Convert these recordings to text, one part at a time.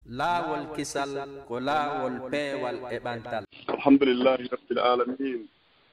laawol kisal ko laawol peewal e ɓantal. alhamdulillahi rabbil alamin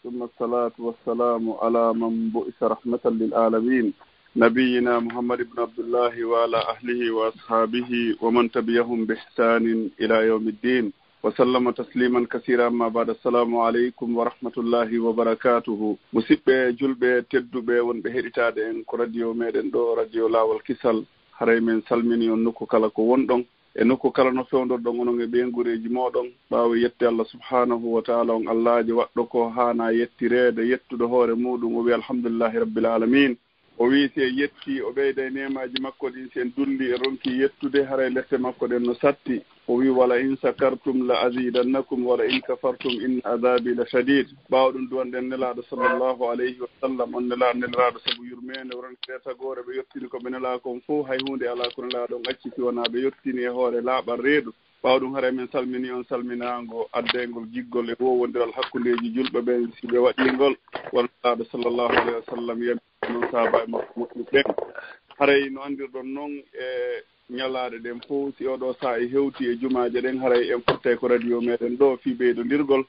thumma salatu wassalamu ala man bu'isa rahmatan lil alamin nabiyina muhammad ibn abdullahi wa ala ahlihi wa ashabihi wa man tabi'ahum bi ihsanin ila yawmiddin wa sallama tasliman kaseeran ma ba'da. assalamu alaykum wa rahmatullahi wa barakatuhu. musibɓe julɓe tedduɓe wonɓe heɗitade en ko radio meɗen ɗo radio laawol kisal. haray men salmini on nokku kala ko wonɗon e nokku kala no fewndorɗon onon e ɓengureji moɗon ɓaawa yette Allah subhanahu wa ta'ala on allaji waɗɗo ko hana yettirede yettuɗo hoore muɗum o wi alhamdulillahi rabbil alamin. o wi si yetti o ɓeyda e nemaji makko ɗin sen dulli e ronki yettude haray lette makko ɗen no satti. o wi wala in sakartum la azidannakum wala in kafartum inna adabi la shadid. ɓawɗum duwanɗen nelaɗo sallllahu alayhi wa sallam on neliraɗo saabu yurmede ronki tagore ɓe yettini koɓe nela kon fof hay hunde ala ko nelaɗon acciti wona ɓe yettini e hoore laaɓal reedu. ɓawɗum haray men salmini on salminago addengol jiggol e wowodiral hakkudeji julɓe ɓen si ɓe waɗingol wonlaɗo sallllahu alayhi wa sallam yami noon sahaba e makko moƴƴi ɓen. haray no andirɗon noon e ñalaɗe ɗen fof si oɗo saa e hewti e jumaje ɗen haray en fottay ko radio meɗen ɗo fi ɓeydodirgol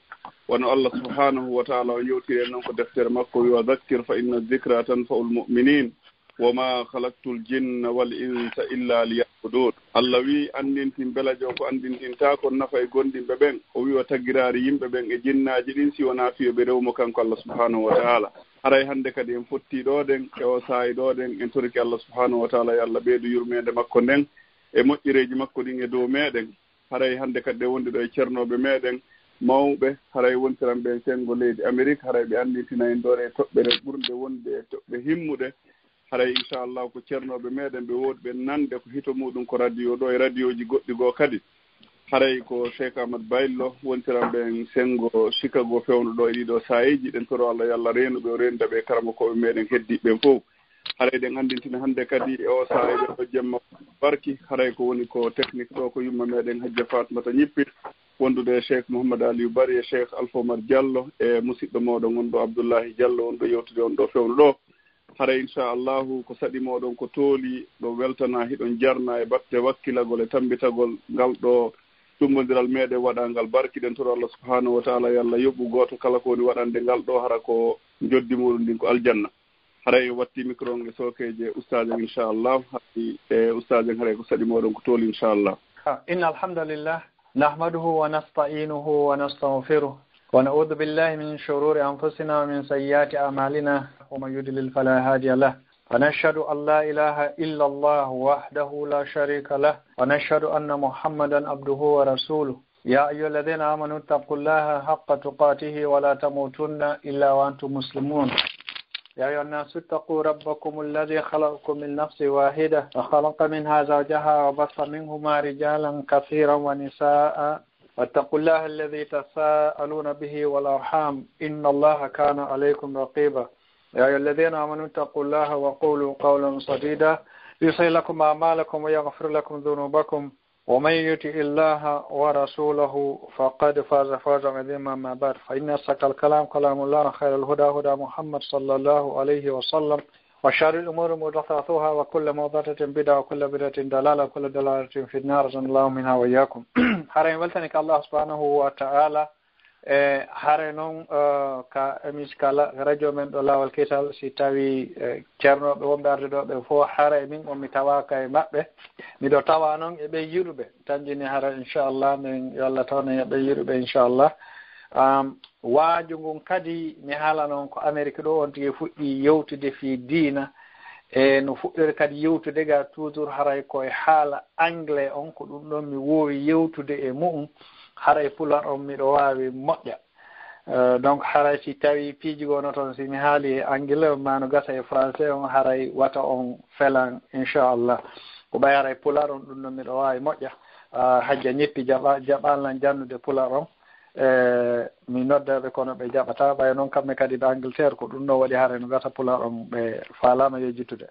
wono Allah subhanahu wa ta'ala o yewtiri noon ko deftere makko wi wa dhakkir fa inna dhikra tanfa'ul mu'minin wa ma khalaqtul jinna wal insa illa liya'budun. Allah wi andintin belajo ko andintinta ko nafa e gondimɓe ɓen. o wi o taggirari yimɓe ɓen e jinnaji ɗin si wona fiyoɓe rewmo kanko Allah subhanahu wa ta'ala. haray hande kadi en fotti ɗoɗen e o saayi ɗoɗen en toriki Allah subhanahu wa ta'ala yo Allah ɓeydu yurmede makko nden e moƴƴireji makko ɗin e dow meɗen. haray hande kadi ɗe wondi ɗo e ceernoɓe meɗen mawɓe haray wontiran ɓe sengo leydi Amérique. haray ɓe anditina en ɗore toɓɓere ɓurde wonde e toɓɓe himmuɗe. haray inchallah ko ceernoɓe meɗen ɓe woɗɓe nande ko hito muɗum ko radio ɗo e radio ji goɗɗi goo kadi. haray ko Cheikh Ahmad Baylo wontiran ɓen sengo Chicago fewno ɗo e ɗiɗo sayiji ɗen toro Allah yallah renuɓe o rendaɓe karama koɓe meɗen heddiɓe fof. haray ɗen andintina hande kadi e o sahiɓe ɗo jemma barki. haray ko woni ko technique ɗo ko yumma meɗen Hajja Fatmata ñippit wondude Cheikh Mouhammad Aliou Bari e Cheikh Alpha Omar Diallo e musidɗo moɗon on ɗo Abdoullahi Diallo on ɗo yewtude on ɗo fewno ɗo. haray inchallahu ko saɗi moɗon ko tooli ɗo weltana hiɗon jarna e batte wakkilagol e tambitagol ngal ɗo tummodiral meɗen waɗangal barkiɗen toro Allah subhanahu wa ta'ala yallah yoɓɓu goto kala ko woni waɗande ngal ɗo hara ko joddi muɗum ndin ko aljanna. haray watti micro nge sokeje ustadien inchallah haɗi e ustadien haray ko saɗi moɗon ko tooli inchallah. inna alhamdulillah nahmaduhu wa nasta'inuhu wa nastaghfiruh wa na'udhu billahi min shururi anfusina wa min sayyiati a'malina wa man yudlil fala hadiya lahu wa nashhadu an la ilaha illa Allah wahdahu la sharika lahu wa nashhadu anna Muhammadan abduhu wa rasuluhu ya ayyuhalladhina amanu taqullaha haqqa tuqatih wa la tamutunna illa wa antum muslimun يا أيها الناس اتقوا ربكم الذي خلقكم من نفس واحدة وخلق منها زوجها وبث منهما رجالا كثيرا ونساء واتقوا الله الذي تساءلون به والأرحام إن الله كان عليكم رقيبا يا أيها الذين آمنوا اتقوا الله وقولوا قولا سديدا يصلح لكم أعمالكم ويغفر لكم ذنوبكم ومن يطع الله ورسوله فقد فاز فوزا عظيما. ما بعد فإن أصدق الكلام كلام الله خير الهدى هدى محمد صلى الله عليه وسلم وشر الأمور محدثاتها وكل محدثة بدعة وكل بدعة ضلالة وكل ضلالة في النار جزانا الله منها وإياكم. حرين ولتنك الله سبحانه وتعالى hare noon ka emiskala radio men ɗo laawol kesal si tawi ceernoɓe wonɓe arde ɗo ɓe fof hare min on mi tawaka e maɓɓe miɗo tawa noon eɓe yiruɓe tanjini hara inchallah min yo Allah tawne eɓe yiruɓe inchallah. waaju ngun kadi mi haala noon ko Amérique ɗo on tigi fuɗɗi yewtude fi diina e no fuɗɗori kadi yewtude ga toujours haray koye haala anglais on ko ɗum ɗon mi wowi yewtude e mu'um haray pular on miɗo wawi moƴƴa. donc haray si tawi piiji gono toon si mi haali e anglais on mano gasa e français on haray wata on felan inchallah ko ɓay haray pular on ɗum ɗon miɗo wawi moƴƴa. hajja ñeppi jaɓalnan jannude pular on mi noddaɓe kono ɓe jaɓata ɓay noon kamɓe kadi ɓe Angleterre ko ɗum ɗo waɗi haray no gasa pular on ɓe falama yejjitude.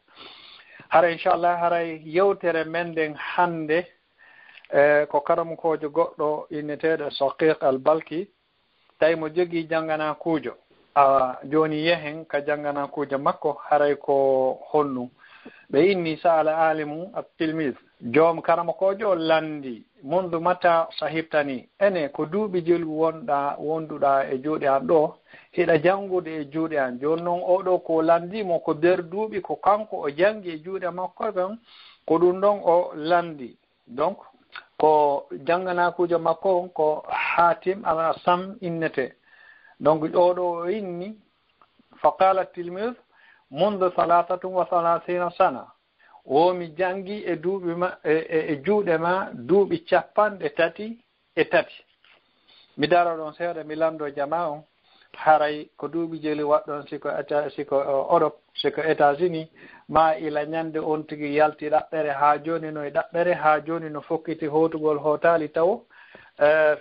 haray inchallah haray yewtere men nden hande ko karamukojo goɗɗo inneteɗo Shaqiq al-Balki tawi mo jogii janngana kuujo joni yehen ka janngana kuujo makko haray ko honnu ɓe inni sa'ala alimu at-tilmiz joom karamokojo landi mundu mata sahibtani ene ko duuɓi jelgu wonduɗa e juuɗe an ɗo hiɗa jangude e juuɗe an joni noon oɗo ko landimo ko nder duuɓi ko kanko o jangi e juuɗe makko ɓen ko ɗum ɗon o landi donc ko janganakujo makko on ko Hatim al-Asam innete donc oɗo o inni fa qala tilmiz mundu 33 sana womi jangi e duuɓi ma e juuɗe ma duuɓi 33 mi daro ɗon seeɗa mi lando jama on haray ko duuɓi jeli waɗɗon siko Europe siko États-Unis ma ila ñande on tigi yalti ɗaɓɓere ha joni no e ɗaɓɓere ha joni no fokkiti hotugol hotali taw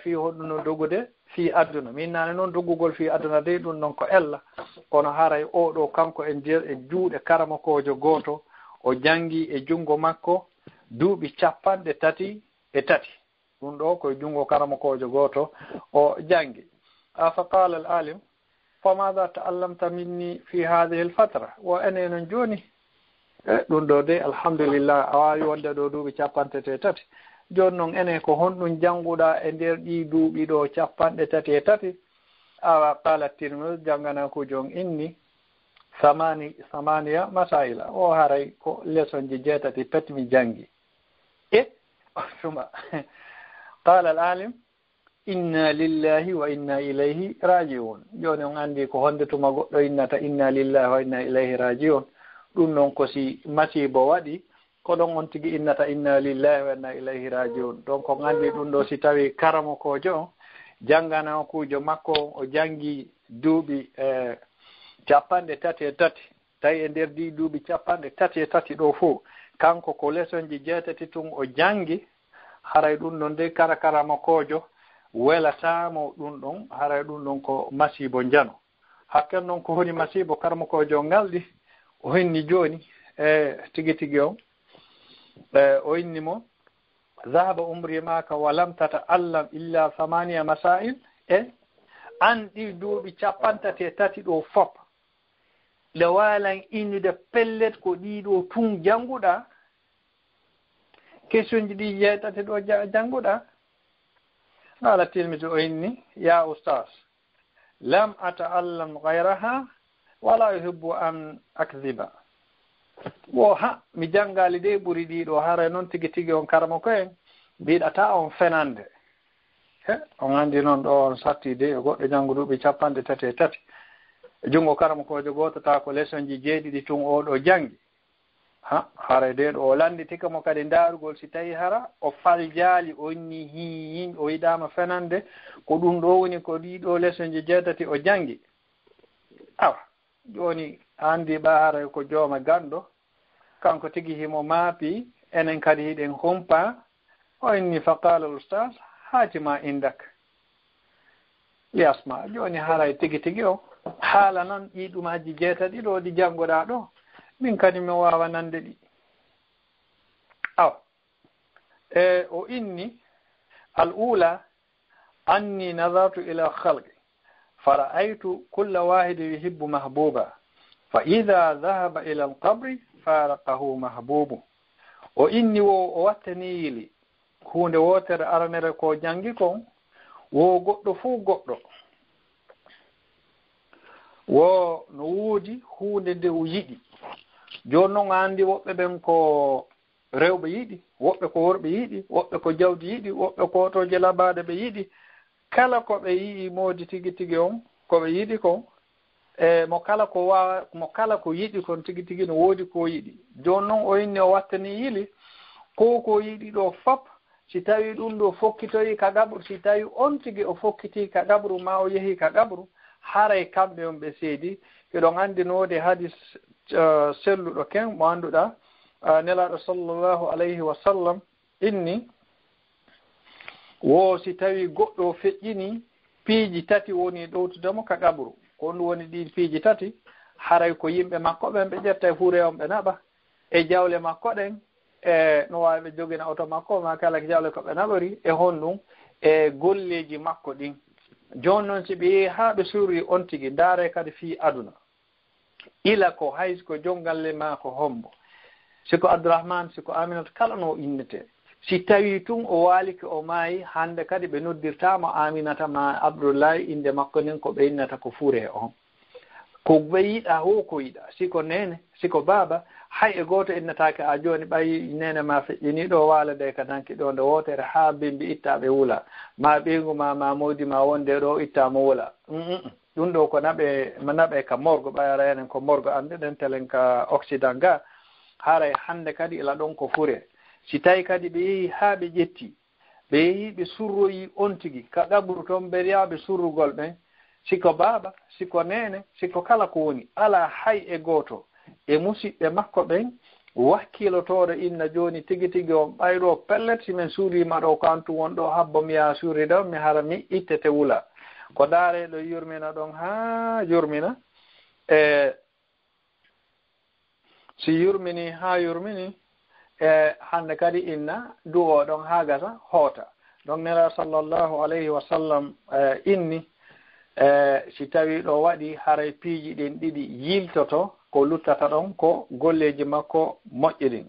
fi hoɗuno dogude fi aduna min nane noon doggugol fi aduna de ɗum noon ko ella kono haray oɗo kanko e nder e juuɗe karamakojo goto o jangi e jungo makko duuɓi 33 ɗum ɗo koye jungo karamakojo goto o jangi fa qala al alim famada ta'allamta minni fi hadhihi al fatra wa ene non joni ɗum ɗo de alhamdulillah a wawi wonde ɗo duuɓi 33 joni noon ene ko honɗum janguɗa e nder ɗi duuɓi ɗo 33 awa qala Tirmidhi jangana ko jon inni samaniya masaila o haray ko leçon ji 7 petmi jangi e suma qala al alim inna lillahi wa inna ilayhi raji'un joni on andi ko honde tuma goɗɗo innata inna lillahi wa inna ilayhi raji'un ɗum noon ko si masibo waɗi ko ɗon on tigi innata inna lillahi wa inna ilayhi raji'un donc on andi ɗum ɗo si tawi karamokojo on jangana kujo makko o jangi duuɓi 33 tawi e nder ɗi duuɓi 33 ɗo fof kanko ko leçon ji 7 tun o jangi haray ɗum ɗon de karamakojo welatamo ɗum ɗon haray ɗum ɗon ko masibo jano hakken noon ko woni masibo karamakojo ngalɗi o inni joni tigi on o inni mo zahaba umri maka walam tata'allam illa 8 masail an ɗi duuɓi 33 ɗo fop nde walan innude pellet ko ɗiɗo tun janguɗa question ji ɗi 7 ɗo janguɗa qala Tirmidhi o inni ya ustaz lam ata'allam ghayraha wala yuhibbu an akdhiba wo mi jangali de ɓuri ɗiɗo haray noon tigi on karama ko en mbiɗata on fenande on andi noon ɗo on satti de goɗɗo jangu duuɓi 33 jungo karama kojo gotota ko leçon ji 7 tun oɗo jangi haray de ɗo o landitika mo kadi darugol si tawi hara o faljaali o inni hin o yiɗama fenande ko ɗum ɗo woni ko ɗiɗo leçon ji 7 o jangi awa joni andi ɓaara ko jooma ganɗo kanko tigi himo maapi enen kadi hiɗen humpa o inni fa qala al ustaz hatima indak liyasma joni haray tigi o haala noon ɗiɗumaji 7 ɗo ɗi jangoɗa ɗo min kadi mi wawa nande ɗi aw o inni al ula anni nadartu ila khalqi fara'aytu kulla wahidin yuhibbu mahbuba fa idha dhahaba ila al-qabri faraqahu mahbubu o inni o wattani yili hunde wotere aranere ko jangi kon wo goɗɗo fu goɗɗo wo no wuudi hunde nde o yiɗi joni noon andi woɓɓe ɓen ko rewɓe yiɗi woɓɓe ko worɓe yiɗi woɓɓe ko jawdi yiɗi woɓɓe ko toje labade ɓe yiɗi kala ko ɓe yii moodi tigi on ko ɓe yiɗi kon mo kala ko yiɗi kon tigi no woodi ko yiɗi joni noon o inni o wattani yili ko yiɗi ɗo fop si tawi ɗum ɗo fokkitoyi ka gabru si tawi on tigi o fokkiti ka gabru ma o yehi ka gabru haray kamɓe on ɓe seedi eɗon andi noode hadis selluɗo ken mo annduɗa nelaɗo sallllahu alayhi wa sallam inni wo si tawi goɗɗo feƴƴini piiji 3 woni ɗowtudemo ka gabru ko ɗum woni ɗi piiji 3 haray ko yimɓe makko ɓen ɓe ƴetta e huure on ɓe naɓa e jawle makko ɗen no wawi ɓe jogina oto makko ma kala ko jawle ko ɓe naɓori e honɗum e golleji makko ɗin joni noon si ɓe yehi ha ɓe surri on tigui ndaare kadi fi aduna ila ko haysko jongalle ma ko hombo siko Abdourahmane siko Aminata kala no innete si tawi tun o waliki o maayi hande kadi ɓe noddirtama Aminata ma Abdoulaye inde makko nen ko ɓe innata ko Fure on ko ɓe yiɗa ho ko yiɗa siko nene siko baba hay e goto innatake a joni ɓayi nene ma feƴƴini ɗo walade ka danki ɗo nde wotere ha bimbi ittaɓe wula ma ɓeygu ma modi ma wonde ɗo ittama wula ɗum ɗo ko naɓe ka morgo ɓayara enen ko morgo ande ɗen telen ka Occident ga haray hande kadi ila ɗon ko Fure si tawi kadi ɓe yeehi ha ɓe ƴetti ɓe yeehi ɓe surroyi on tigui ka ɗaɓɓuru toon ɓe riyaɓe surrugol ɓen siko baba siko nene siko kala ko woni ala hay e goto e musidɓe makko ɓen wakkilotoɗo inna joni tigui tigui on ɓayro pellet simin suurima ɗo ko antu wonɗo habbo mi yaha suuri ɗo mi hara mi ittete wula ko daareɗo yurmina ɗon ha yurmina si yurmini ha yurmini hande kadi inna duwo ɗon ha gasa hoota donc nela sallllahu alayhi wa sallam inni si tawi ɗo waɗi haray piiji ɗin ɗiɗi yiltoto ko luttata ɗon ko golleji makko moƴƴi ɗin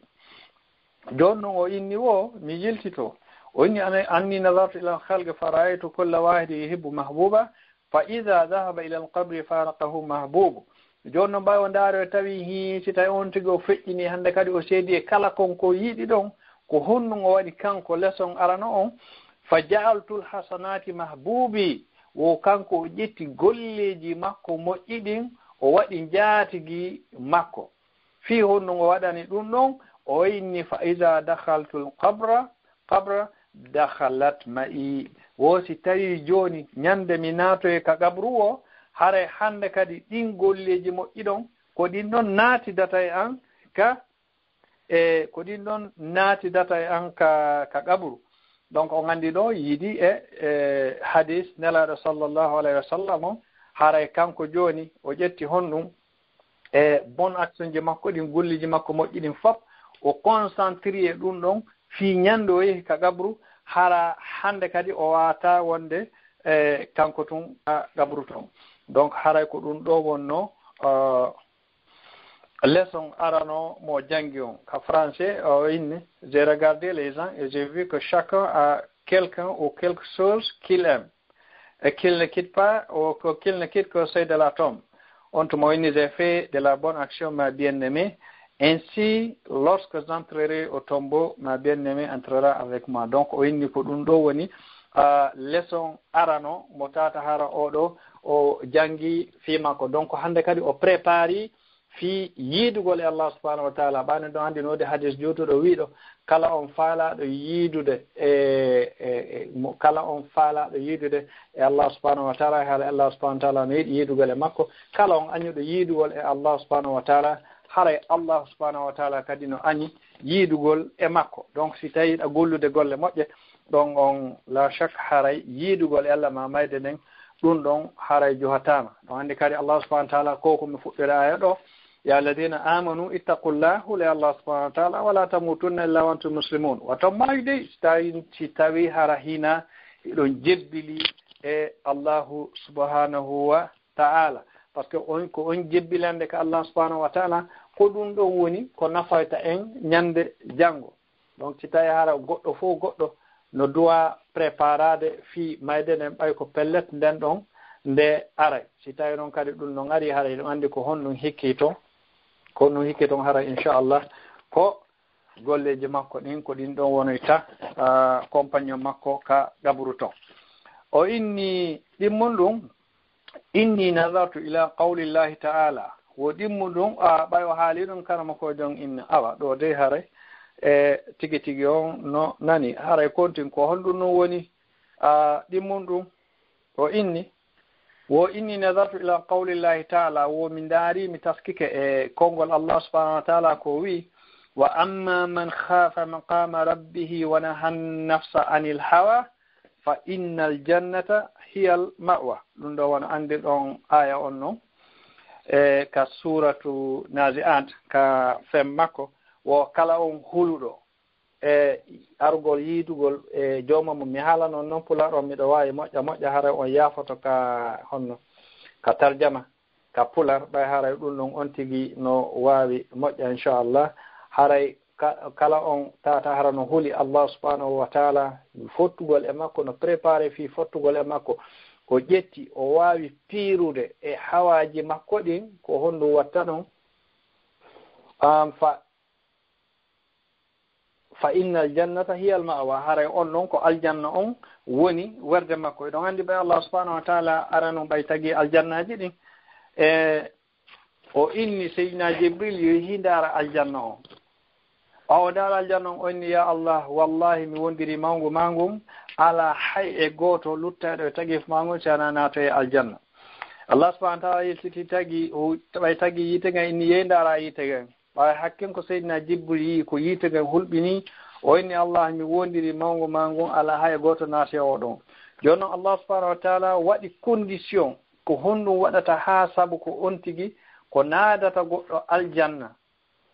joni noon o inni wo mi yiltito o inni anni nadartu ila alhalqi fa ra'aytu kulla wahidi yuhibbu mahbuba fa ida dhahaba ila alqabri faraqahu mahbubu joni noon mbawi o ndaari o tawi hi si tawi on tigi o feƴƴini hande kadi o seedi e kala konko yiɗi ɗon ko honnum o waɗi kanko leson arano on fa ja'altul hasanati mahbubi wo kanko o ƴetti golleji makko moƴƴi ɗin o waɗi jaatigui makko fi honnum o waɗani ɗum ɗon o inni fa ida dakhaltul qabra dakhalat ma'i wo si tawi joni ñande mi naatoye ka qabru o hare hande kadi ɗin golleji moƴƴi ɗon ko ɗin ɗon naatidata e an ko ɗin ɗon naatidata e an ka qabru donc o gandi ɗo yiidi e hadis nelaɗo sallllahu alayhi wa sallam o haray kanko joni o ƴetti honɗum e bon action ji makko ɗin golliji makko moƴƴi ɗin fof o concentré ɗum ɗon fi ñande o yeehi ka qabru hara hande kadi o wata wonde kanko tun qabru ton donc haray ko ɗum ɗo wonno leçon arano mo jangi on ka français o inni j'ai regardé les gens et j'ai vu que chacun a quelqu'un ou quelque chose qu'il aime et qu'il ne quitte pas ou qu'il ne quitte que c'est de la tombe. On te m'a dit j'ai fait de la bonne action ma bien-aimée, ainsi lorsque j'entrerai au tombeau ma bien-aimée entrera avec moi. Donc o inni ko ɗum ɗo woni leçon arano mo tata hara oɗo o jangi fi makko donc hande kadi o prépari fi yiidugol e Allah subhanahu wa ta'ala ɓane ɗon hande node hadis jotuɗo wiiɗo kala on faalaɗo yiidude kala on faalaɗo yiidude e Allah subhanahu wa ta'ala haala Allah subhanahu wa ta'ala no yiiɗi yiidugol e makko kala on añuɗo yiidugol e Allah subhanahu wa ta'ala haray Allah subhanahu wa ta'ala kadi no añi yiidugol e makko donc si tawi a gollude golle moƴƴe ɗon on la chaque haray yiidugol e Allah ma mayde nden ɗum ɗon haray johatama ɗon hande kadi Allah subhanahu wa ta'ala ko komi fuɗɗire aya ɗo ya alladina amanu ittaqullahu li Allah subhanahu wa ta'ala wala tamutunna illa wa antum muslimun wato mayde si tawi hara hina ɗon jebbili e Allahu subhanahu wa ta'ala par ce que on ko on jebbilande ka Allah subhanahu wa ta'ala ko ɗum ɗon woni ko nafayta en ñande janngo donc si tawi hara goɗɗo fof goɗɗo no duwa préparade fi mayde nden ɓay ko pellet nden ɗon nde aray si tawi noon kadi ɗum noon ari hara ɗum andi ko honɗum hikki to ko ɗum hikki toon hara inchallah ko golleji makko ɗin ko ɗin ɗon wonoyta compagnon makko ka ɗabru ton o inni ɗimmum ɗum inni nadartu ila qawlillahi ta'ala wo ɗimmu ɗum ɓay o haali ɗum kanama ko jon inna awa ɗo de haray e tigi tigi on no nani haray kontin ko honɗum ɗum woni ɗimmum ɗum o inni wo inni nadartu ila qawlillahi ta'ala wo min daari mi taskike e kongol Allah subhanahu wa ta'ala ko wi wa amma man khafa maqama rabbih wa nahan nafsa anil hawa fa innal jannata hiya al ma'wa ɗum ɗo wona andi ɗon aya on noon e ka suratu nazi'at ka fem makko wo kala on huluɗo e argol yiidugol e joomum mi haala noon noon pulaɗo miɗo wawi moƴƴa hara on yaafoto ka honno ka tarjama ka pular ɓay haray ɗum ɗon on tigui no wawi moƴƴa inchallah haray kala on tata hara no huli Allah subhanahu wa ta'ala fottugol e makko no préparé fi fottugol e makko o ƴetti o wawi piirude e hawaji makko ɗin ko hondu watta ɗon fa innal jannata hiya al ma'wa haray on non ko aljanna on woni werde makko ɗon andi ɓe Allah subhanahu wa ta'ala arano ɓay tagi aljannaji ɗin o inni sayyidina Jibril yo hindara aljanna on o dara aljanna on onni ya Allah wallahi mi wondiri mangu mangum ala hay e goto luttaɗo e tagif mangum sana nato e aljanna Allah subhanahu wa ta'ala yiltiti tagi o ɓay tagi yitega inni yeyndara yitega ɓay hakken ko sayyidina Jibril yi ko yitega hulɓini o inni Allah mi wondiri mangu mangum ala hay goto naate o ɗon joni noon Allah subhanahu wa ta'ala waɗi condition ko honɗum waɗata ha sabu ko on tigi ko naadata goɗɗo aljanna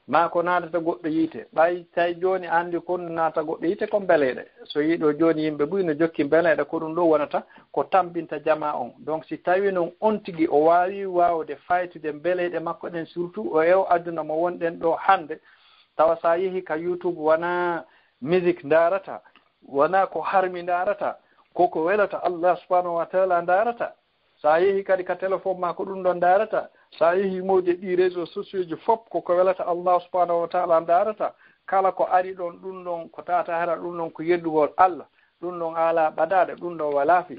ma ko naadata goɗɗo yiite ɓay tawi joni andi kon naata goɗɗo yiite ko beleɗe so yiiɗo joni yimɓe ɓuy no jokki beleɗe ko ɗum ɗo wonata ko tambinta jama on donc si tawi noon on tigi o wawi wawde faytude beleɗe makko ɗen surtout o ew adduna mo wonɗen ɗo hande tawa sa yeehi ka YouTube wona musique darata wona ko harmi darata koko welata Allah subhanahu wa ta'ala darata sa yeehi kadi ka téléphone ma ko ɗum ɗon darata sa yeehi mawde ɗi réseaux sociaux ji fof koko welata Allah subhanahu wa ta'ala darata kala ko ari ɗon ɗum ɗon ko tata hara ɗum ɗon ko yeddugol Allah ɗum ɗon ala ɓadade ɗum ɗon walafi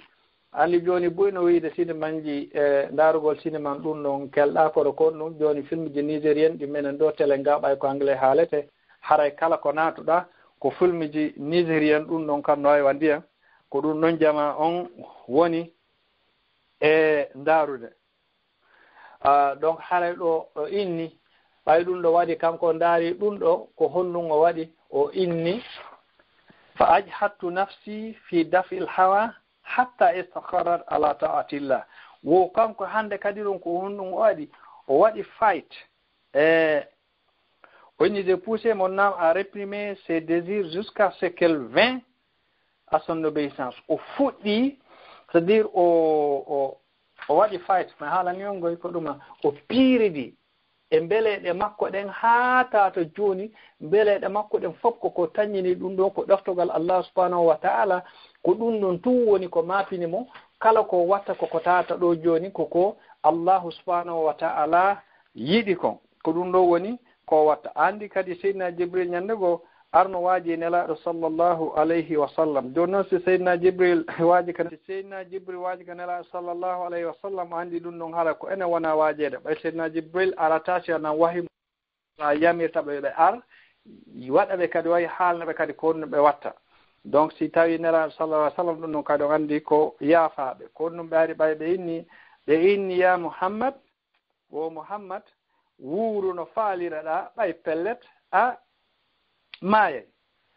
andi joni boyno wiide cinémanji darugol cinéman ɗum ɗon kelɗa koɗo kon ɗum joni film ji nigérien ɗi menen ɗo télé ngaɓay ko anglais haalete haray kala ko natuɗa ko film ji nigérien ɗum ɗon kam no wawi ndiya ko ɗum ɗon jama on woni e darude donc haray ɗo o inni ɓay ɗum ɗo waɗi kanko daari ɗum ɗo ko honɗum o waɗi o inni fa ajhattu nafsi fi daf'il hawa hatta istakharat ala ta'atillah wo kanko hande kadi ɗum ko honɗum o waɗi fight o inni de pousser mon âme à réprimer ses désirs jusqu'à ce qu'elle vint à son obéissance o fuɗɗi c'est-à-dire o waɗi fight mi haalani on goy ko ɗuma o piiridi e mbeleɗe makko ɗen haa tata jooni mbeleɗe makko ɗen fof koko tañini ɗum ɗo ko ɗoftogal Allah subhanahu wa ta'ala ko ɗum ɗon tun woni ko mapini mo kala ko watta koko tata ɗo jooni koko Allahu subhanahu wa ta'ala yiɗi kon ko ɗum ɗo woni ko watta andi kadi seydina Jibril ñande goo arno waaji nelaɗo sallllahu alayhi wa sallam joni noon si seydina Jibril waaji ka nelaɗo sallllahu alayhi wa sallam andi ɗum ɗon hara ko ene wona waajede ɓay seydina Jibril arata si anan wahi sa yamirtaɓe ɓe ar waɗaɓe kadi wayi haalnaɓe kadi ko ɗum ɓe watta donc si tawi nelaɗo sallallahu alayhi wa sallam ɗum ɗon kadi o andi ko yaafaɓe ko ɗum ɓe ari ɓay ɓe inni ya Muhammad wo Muhammad wuuru no faaliraɗa ɓay pellet a maaye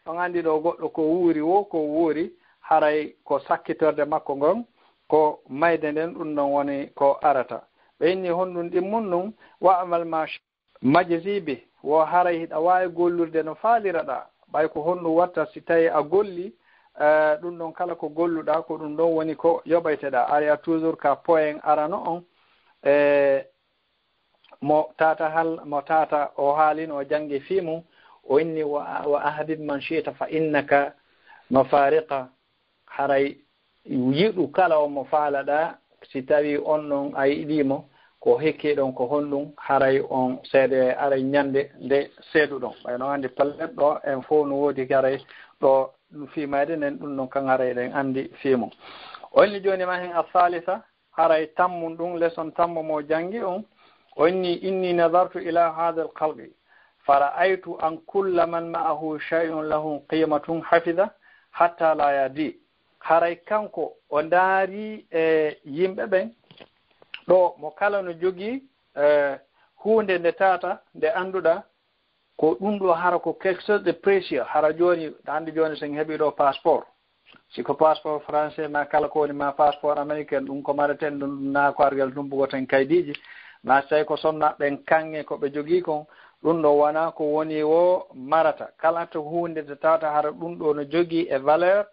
on andi ɗo goɗɗo ko wuuri wo ko wuuri haray ko sakkitorde makko ngon ko mayde nden ɗum ɗon woni ko arata ɓe inni honɗum ɗimmun ɗum wa amal ma majzibi wo haray hiɗa wawi gollurde no faaliraɗa ɓay ko honɗum watta si tawi a golli ɗum ɗon kala ko golluɗa ko ɗum ɗon woni ko yoɓayteɗa ariya toujours ka point arano on mo tata o haalino o jangi fimu o inni wa ahbib man shi'ta fa innaka mafariqa haray yiɗu kala o mo faalaɗa si tawi on ɗon a yiɗimo ko hekkiɗon ko honɗum haray on seede aray ñande nde seeduɗon ɓayno andi pallet ɗo en fof no woodi haray ɗo fimayde nden ɗum ɗon kan haray ɗen andi fimu o inni joni ma hen a salisa haray tammum ɗum leçon tammo mo jangi on o inni nadartu ila hada al qalbi فرأيت أن كل من معه شيء له قيمة حفظة حتى لا يدي haray kanko o ndaari yimɓe ɓen ɗo mo kala no jogii hunde nde tata nde annduɗa ko ɗum ɗo hara ko quelque chose de précieux hara jooni hannde jooni sen heɓii ɗo passeport siko passeport français ma kala ko woni ma passeport américain ɗum ko mareten ɗum naa ko argel tumbugoten kaydiiji ma so tawi ko sonnaɓen kanŋe ko ɓe jogii kon ɗum ɗo wona ko woni wo marata kala to hunde de tata hara ɗum ɗo no jogii e valeur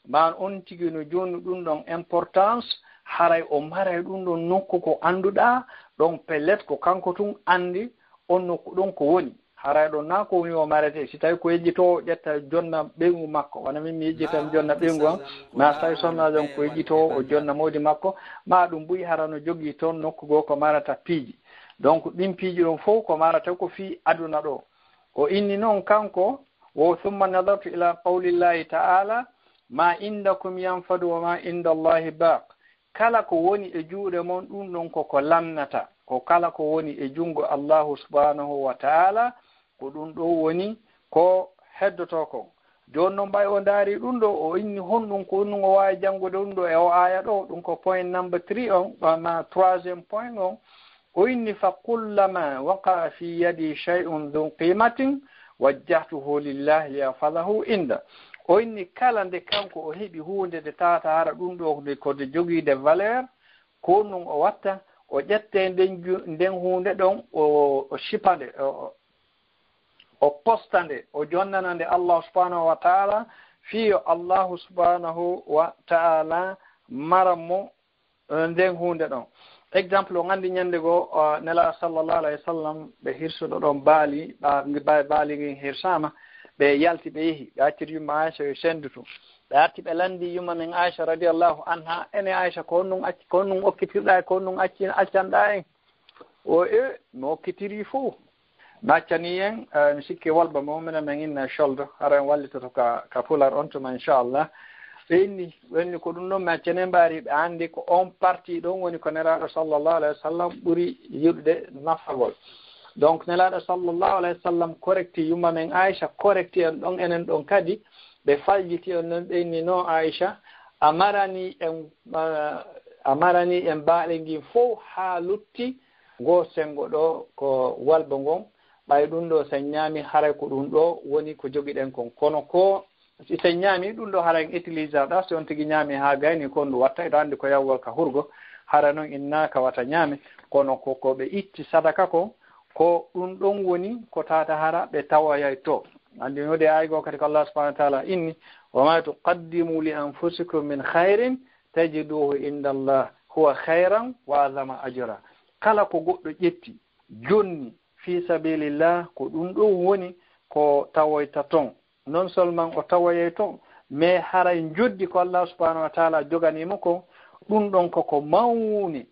man on tigi no joni ɗum ɗon importance haray o maray ɗum ɗon nokku ko annduɗa ɗon pellet ko kanko tun andi on nokku ɗon ko woni haray ɗon na ko woni o marete si tawi ko yejjito ƴetta jonna ɓeygu makko wona min mi yejjitan jonna ɓeygu am ma so tawi sonnajo on ko yejjito o jonna mawdi makko ma ɗum ɓuyi harano jogii toon nokku goo ko marata piiji donc ɗin piiji ɗon fof ko marata ko fii aduna ɗo o inni noon kanko wo summa nadartu ila qawlillahi ta'ala ma indakum yanfadu wa ma inda allahi baq kala ko woni e juuɗe mon ɗum ɗon koko lamnata ko kala ko woni e jungo allahu subhanahu wa ta'ala ko ɗum ɗo woni ko heddoto ko joni noon ɓay o ndaari ɗum ɗo o inni honɗum ko ɗum o wawi janngude ɗum ɗo e o aya ɗo ɗum ko point number 3 on ɓama troisiéme point on o inni fa kullama waqa fi yadi shay'un dhu qimatin wajjahtuhu lillahi liyahfadahu inda o inni kala nde kanko o heɓi hunde nde tawata hara ɗum ɗo kode jogiide valeur ko ɗum o watta o ƴette nden hunde ɗon o shipa nde o posta nde o jonnana nde Allah subhanahu wa ta'ala fiyo Allahu subhanahu wa ta'ala mara mo nden hunde ɗon exemple o gandi ñande goo nela sallallahu alayhi wa sallam ɓe hirsuɗo ɗon baali hirsama ɓe yalti ɓe yeehi ɓe acciri yumma Aisha yo sendutu ɓe arti ɓe landi yumma men Aisha radiallahu anha ene Aisha ko nun okkitirɗa ko nun accanɗa en o mi okkitiri fo mi accani en mi sikki walba momina men inna sholdo hara en wallitoto ka pular on tuma inchallah ɓe inni ko ɗum ɗon mi accane mbaari ɓe anndi ko on partie ɗon woni ko nelaɗo sallllahu alayhi wa sallam ɓuri yiɗude nafagol donc nelaɗo sallllahu alayhi wa sallam correcti yumma men Aisha correcti en ɗon enen ɗon kadi ɓe faljiti on noon ɓe inni no Aisha a marani en mbaaɗe ngin fof haa lutti ngoo sengo ɗo ko walba ngon ɓay ɗum ɗo sen ñaami haray ko ɗum ɗo woni ko jogiɗen kon kono ko si sen ñaami ɗum ɗo hara en utilise ɗa so on tigi ñaami haa gayni kon ɗum watta eɗo anndi ko yawwal ka hurgo hara noon innaka wata ñaami kono ko ɓe itti sadaka ko ɗum ɗon woni ko tata hara ɓe tawayay to andi node aygo kadi ko Allah subhanahu wa ta'ala inni wa ma tuqaddimu li anfusikum min khairin tajiduhu inda Allah huwa khairan wa azama ajra kala ko goɗɗo ƴetti jonni fi sabilillah ko ɗum ɗon woni ko tawoyta ton non seulement o tawoyay ton mais haray joddi ko Allah subhanahu wa ta'ala joganimo ko ɗum ɗon koko mawni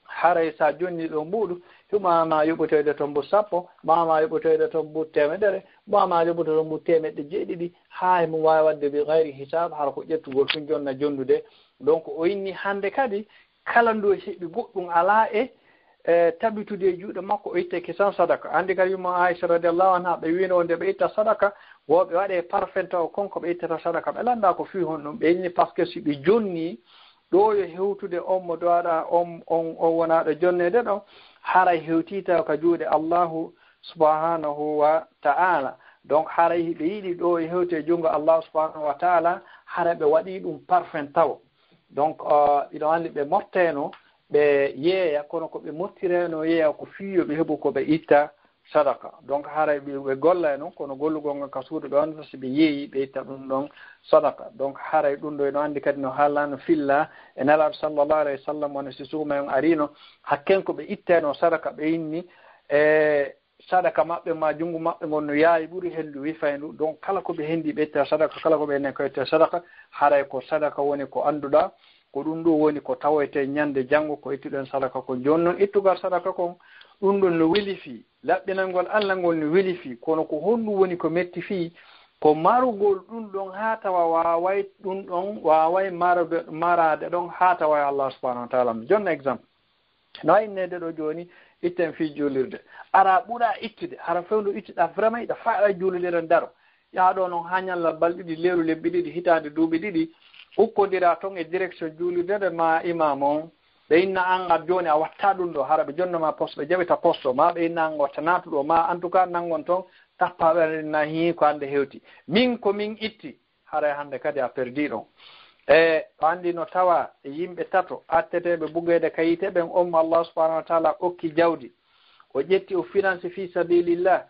haray sa jonni ɗo mbuɗu humama yoɓotoyde to mbu sappo mama yoɓotoyde to mbu temedere mama yoɓoto to mbu temedde jeeɗiɗi ha mo wawi wadde bi gayri hisab hara ko ƴettugol tun jonna jondude donc o inni hande kadi kala ndo heɓi goɗɗum ala tabitude e juuɗe makko o itteke sans sadaka andi kadi yumma Aisha radiallahu anha ɓe wino nde ɓe itta sadaka woɓe waɗe parfenta o konko ɓe ittata sadaka ɓe landa ko fi hon ɗum ɓe inni par ce que si ɓe jonni ɗo yo hewtude on mo dowaɗa on wonaɗo jonnede ɗon haray hewtita ka juuɗe Allahu subhanahu wa ta'ala donc haray ɓe yiɗi ɗo e hewte junngo Allah subhanahu wa ta'ala haray ɓe waɗi ɗum parfum taw donc iɗo anndi ɓe motteno ɓe yeeya kono ko ɓe mottireno yeeya ko fiyo ɓe heɓu ko ɓe itta sadaka donc haray ɓe golla e noon kono gollugol ngon ka suudu ɗon so ɓe yeeyi ɓe itta ɗum ɗon sadaka donc haray ɗum ɗo eno anndi kadi no haallano filla e nelaɗo sallllahu alayhi wa sallam wona si suuma en arino hakken ko ɓe itteno sadaka ɓe inni e sadaka maɓɓe ma junngo maɓɓe ngon no yaawi ɓuri henndu wifayndu donc kala ko ɓe henndi ɓe itta sadaka kala ko ɓe enen ko itta sadaka haray ko sadaka woni ko annduɗa ko ɗum ɗo woni ko tawoyte ñande janngo ko ittuɗen sadaka ko jooni noon ittugal sadaka kon ɗum ɗon no weli fii laɓɓinalngol Allah ngol no weli fii kono ko honɗum woni ko metti fii ko marugol ɗum ɗon haa tawa waaway ɗum ɗon waaway marade ɗon haa tawa Allah subhanahu wa ta'ala jonni exemple no innede ɗo jooni itten fii juulirde ara ɓuura ittude hara fewndu ittuɗa vraiment iɗa faaɗa juulirde daro yaaɗo noon haa ñalla balɗiɗi leeru lebbi ɗiɗi hitaande duuɓi ɗiɗi ukkodira toon e direction juulirde nde ma imam on ɓe inna an ar jooni a watta ɗum ɗo hara ɓe jonnoma poste ɓe jaɓita poste o ma ɓe inna an watta natuɗo ma en tout cas nangon toon tappaɓe na hi ko hannde hewti min ko min itti haray hannde kadi a perdi ɗon e anndi no tawa e yimɓe tato atteteɓe bugede kayite ɓen on Allah subhanahu wa ta'ala okki jawdi o ƴetti o finance fi sabilillah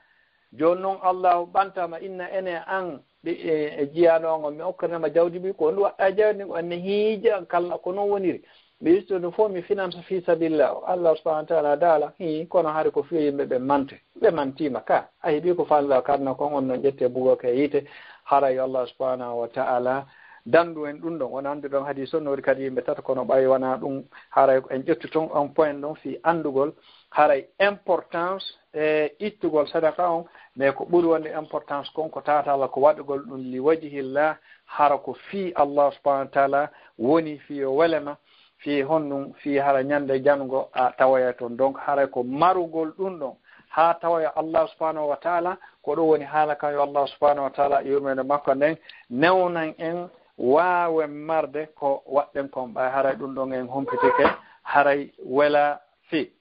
joni noon Allah ɓantama inna ene an e jiyaɗo on mi okkanama jawdi ɓi ko ndu waɗɗa jawdi ko enne hiija kala ko noon woniri biisto no fo mi finance fi sabilillah Allah subhanahu wa ta'ala dala hi kono haade ko fi yimɓe ɓe mante ɓe mantima ka a heeɓi ko fallah karna kon on no ƴette bugo ka yite haray Allah subhanahu wa ta'ala dandu en ɗum ɗon wona ande ɗon haadi sonnori kadi yimɓe tata kono ɓawi wona ɗum haray en ƴettu toon on point ɗon fi andugol haray importance e ittugol sadaka on mais ko ɓuri wonde importance kon ko tatala ko waɗugol ɗum li wajhillah hara ko fi Allah subhanahu wa ta'ala woni fi o welema fi honɗum fi hara ñande jango a tawaya toon donc haray ko marugol ɗum ɗon ha tawaya Allah subhanahu wa ta'ala ko ɗo woni haala kan yo Allah subhanahu wa ta'ala yurmede makko nden newnan en waawe marde ko waɗɗen kon ɓay haray ɗum ɗon en humpitike haray wela fi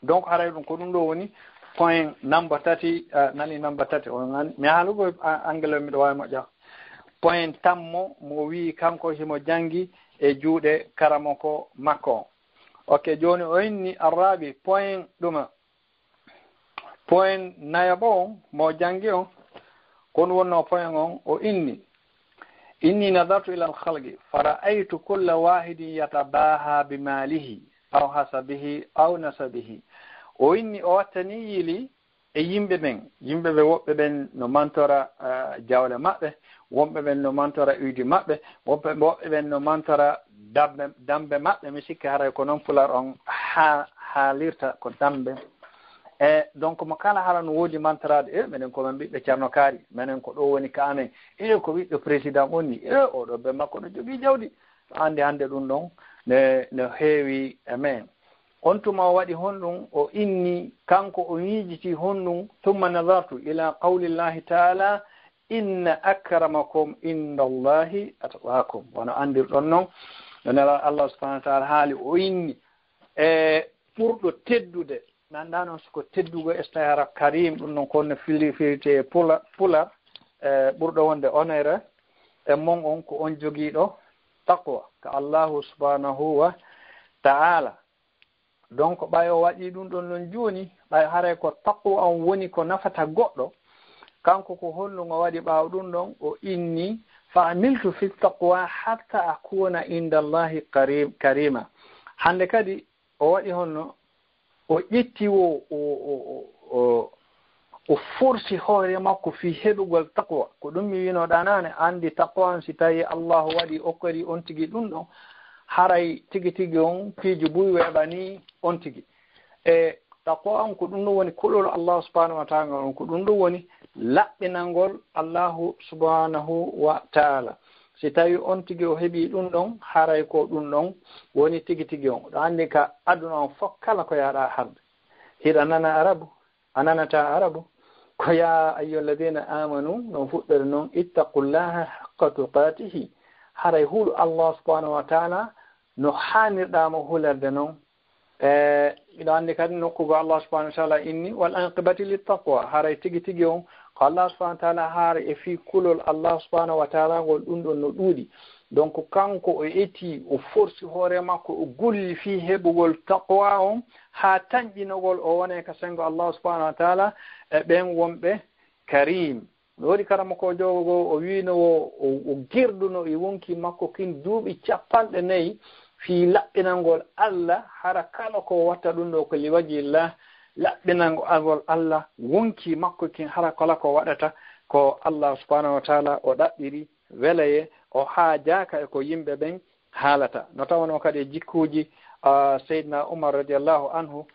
donc haray ɗum ko ɗum ɗo woni point number 3 nani number 3 on mi haalugo anglais miɗo wawi moƴƴa point tammo mo wi kanko himo jangi e juuɗe karamo ko makko ok joni o inni arabi point ɗuma point nayabo on mo jangi on kono wonno point on o inni nadartu ila alkhalqi fara'aytu kulla wahidin yatabaha bimalihi aw hasabihi aw nasabihi o inni o wattani yili e yimɓe ɓe woɓɓe ɓen no mantora jawle maɓɓe wonɓe ɓen no mantora uydi maɓɓe woɓɓe ɓen no mantora dambe maɓɓe mi sikki haray ko noon fular on haalirta ko dambe e donc mo kala haala no woodi mantorade minen komin ɓiɓɓe ceerno kaari minen ko ɗo woni ka amen ko ɓiɗɗo président onni oɗo ɓe makko no jogii jawdi andi hannde ɗum ɗon no heewi e men on tuma o waɗi honɗum o inni kanko o miijiti honɗum tumma nadartu ila qawlillahi taala inna akramakum inda allahi atqakum wono andirɗon noon no nela Allah subhanahu wa taala haali o inni e ɓurɗo teddude nanda noon siko teddugo estahara karim ɗum noon konno filirte pular ɓurɗo wonde onere e mon on ko on jogiiɗo taqwa ka Allahu subhanahu wa ta'ala donc ɓay o waɗi ɗum ɗon noon jooni ɓay haray ko taqwa on woni ko nafata goɗɗo kanko ko holɗum o waɗi ɓaaw ɗum ɗon o inni fa amiltu fi taqwa hatta akuna inda allahi karima hande kadi o waɗi honno o ƴetti o forsi hoore makko fi heɓugol taqwa ko ɗum mi winoɗa nane andi taqwa on si tawi allahu waɗi okkori on tigi ɗum ɗon haray tigi tigi on piiji buy weɓani on tigi e taqwa on ko ɗum ɗum woni kuɗol allahu subhanahu wa taala on ko ɗum ɗum woni laɓɓinalngol allahu subhanahu wa taala si tawi on tigi o heeɓi ɗum ɗon haray ko ɗum ɗon woni tigi tigi on ɗo anndi ka aduna on fof kala ko yaɗa harde hiɗa nana arabu a nanata arabu ko ya ayyuhalladina amanu non fuɗɗere noon ittaqullaha haqqa tuqatihi haray huuɗo allah subhanahu wa taala no haanirɗamo hulerde noon iɗo anndi kadi nokkugo allah subhanahu wa taala inni wal anqibati littaqwa haray tigi tigi on ko allah subhanahu wa taala haara e fii kulol allah subhanahu wa taala ngol ɗum ɗon no ɗuuɗi donc kanko o eti o forsi hoore makko o golli fii heɓugol taqwa on haa tañƴinogol o wone ka sengo allah subhanahu wa taala e ɓen wonɓe karim no waɗi karama ko jogogo o winowo o girduno e wonki makko kin duuɓi 40 fii laɓɓinalngol allah hara kala ko watta ɗum ɗo ko liwajillah laɓɓinalngol allah wonki makko kin hara kala ko waɗata ko allah subhanahu wa taala o ɗaɓɓiri welaye o haajaka e ko yimɓe ɓen haalata no tawno kadi e jikkuji seydna oumar radiallahu anhu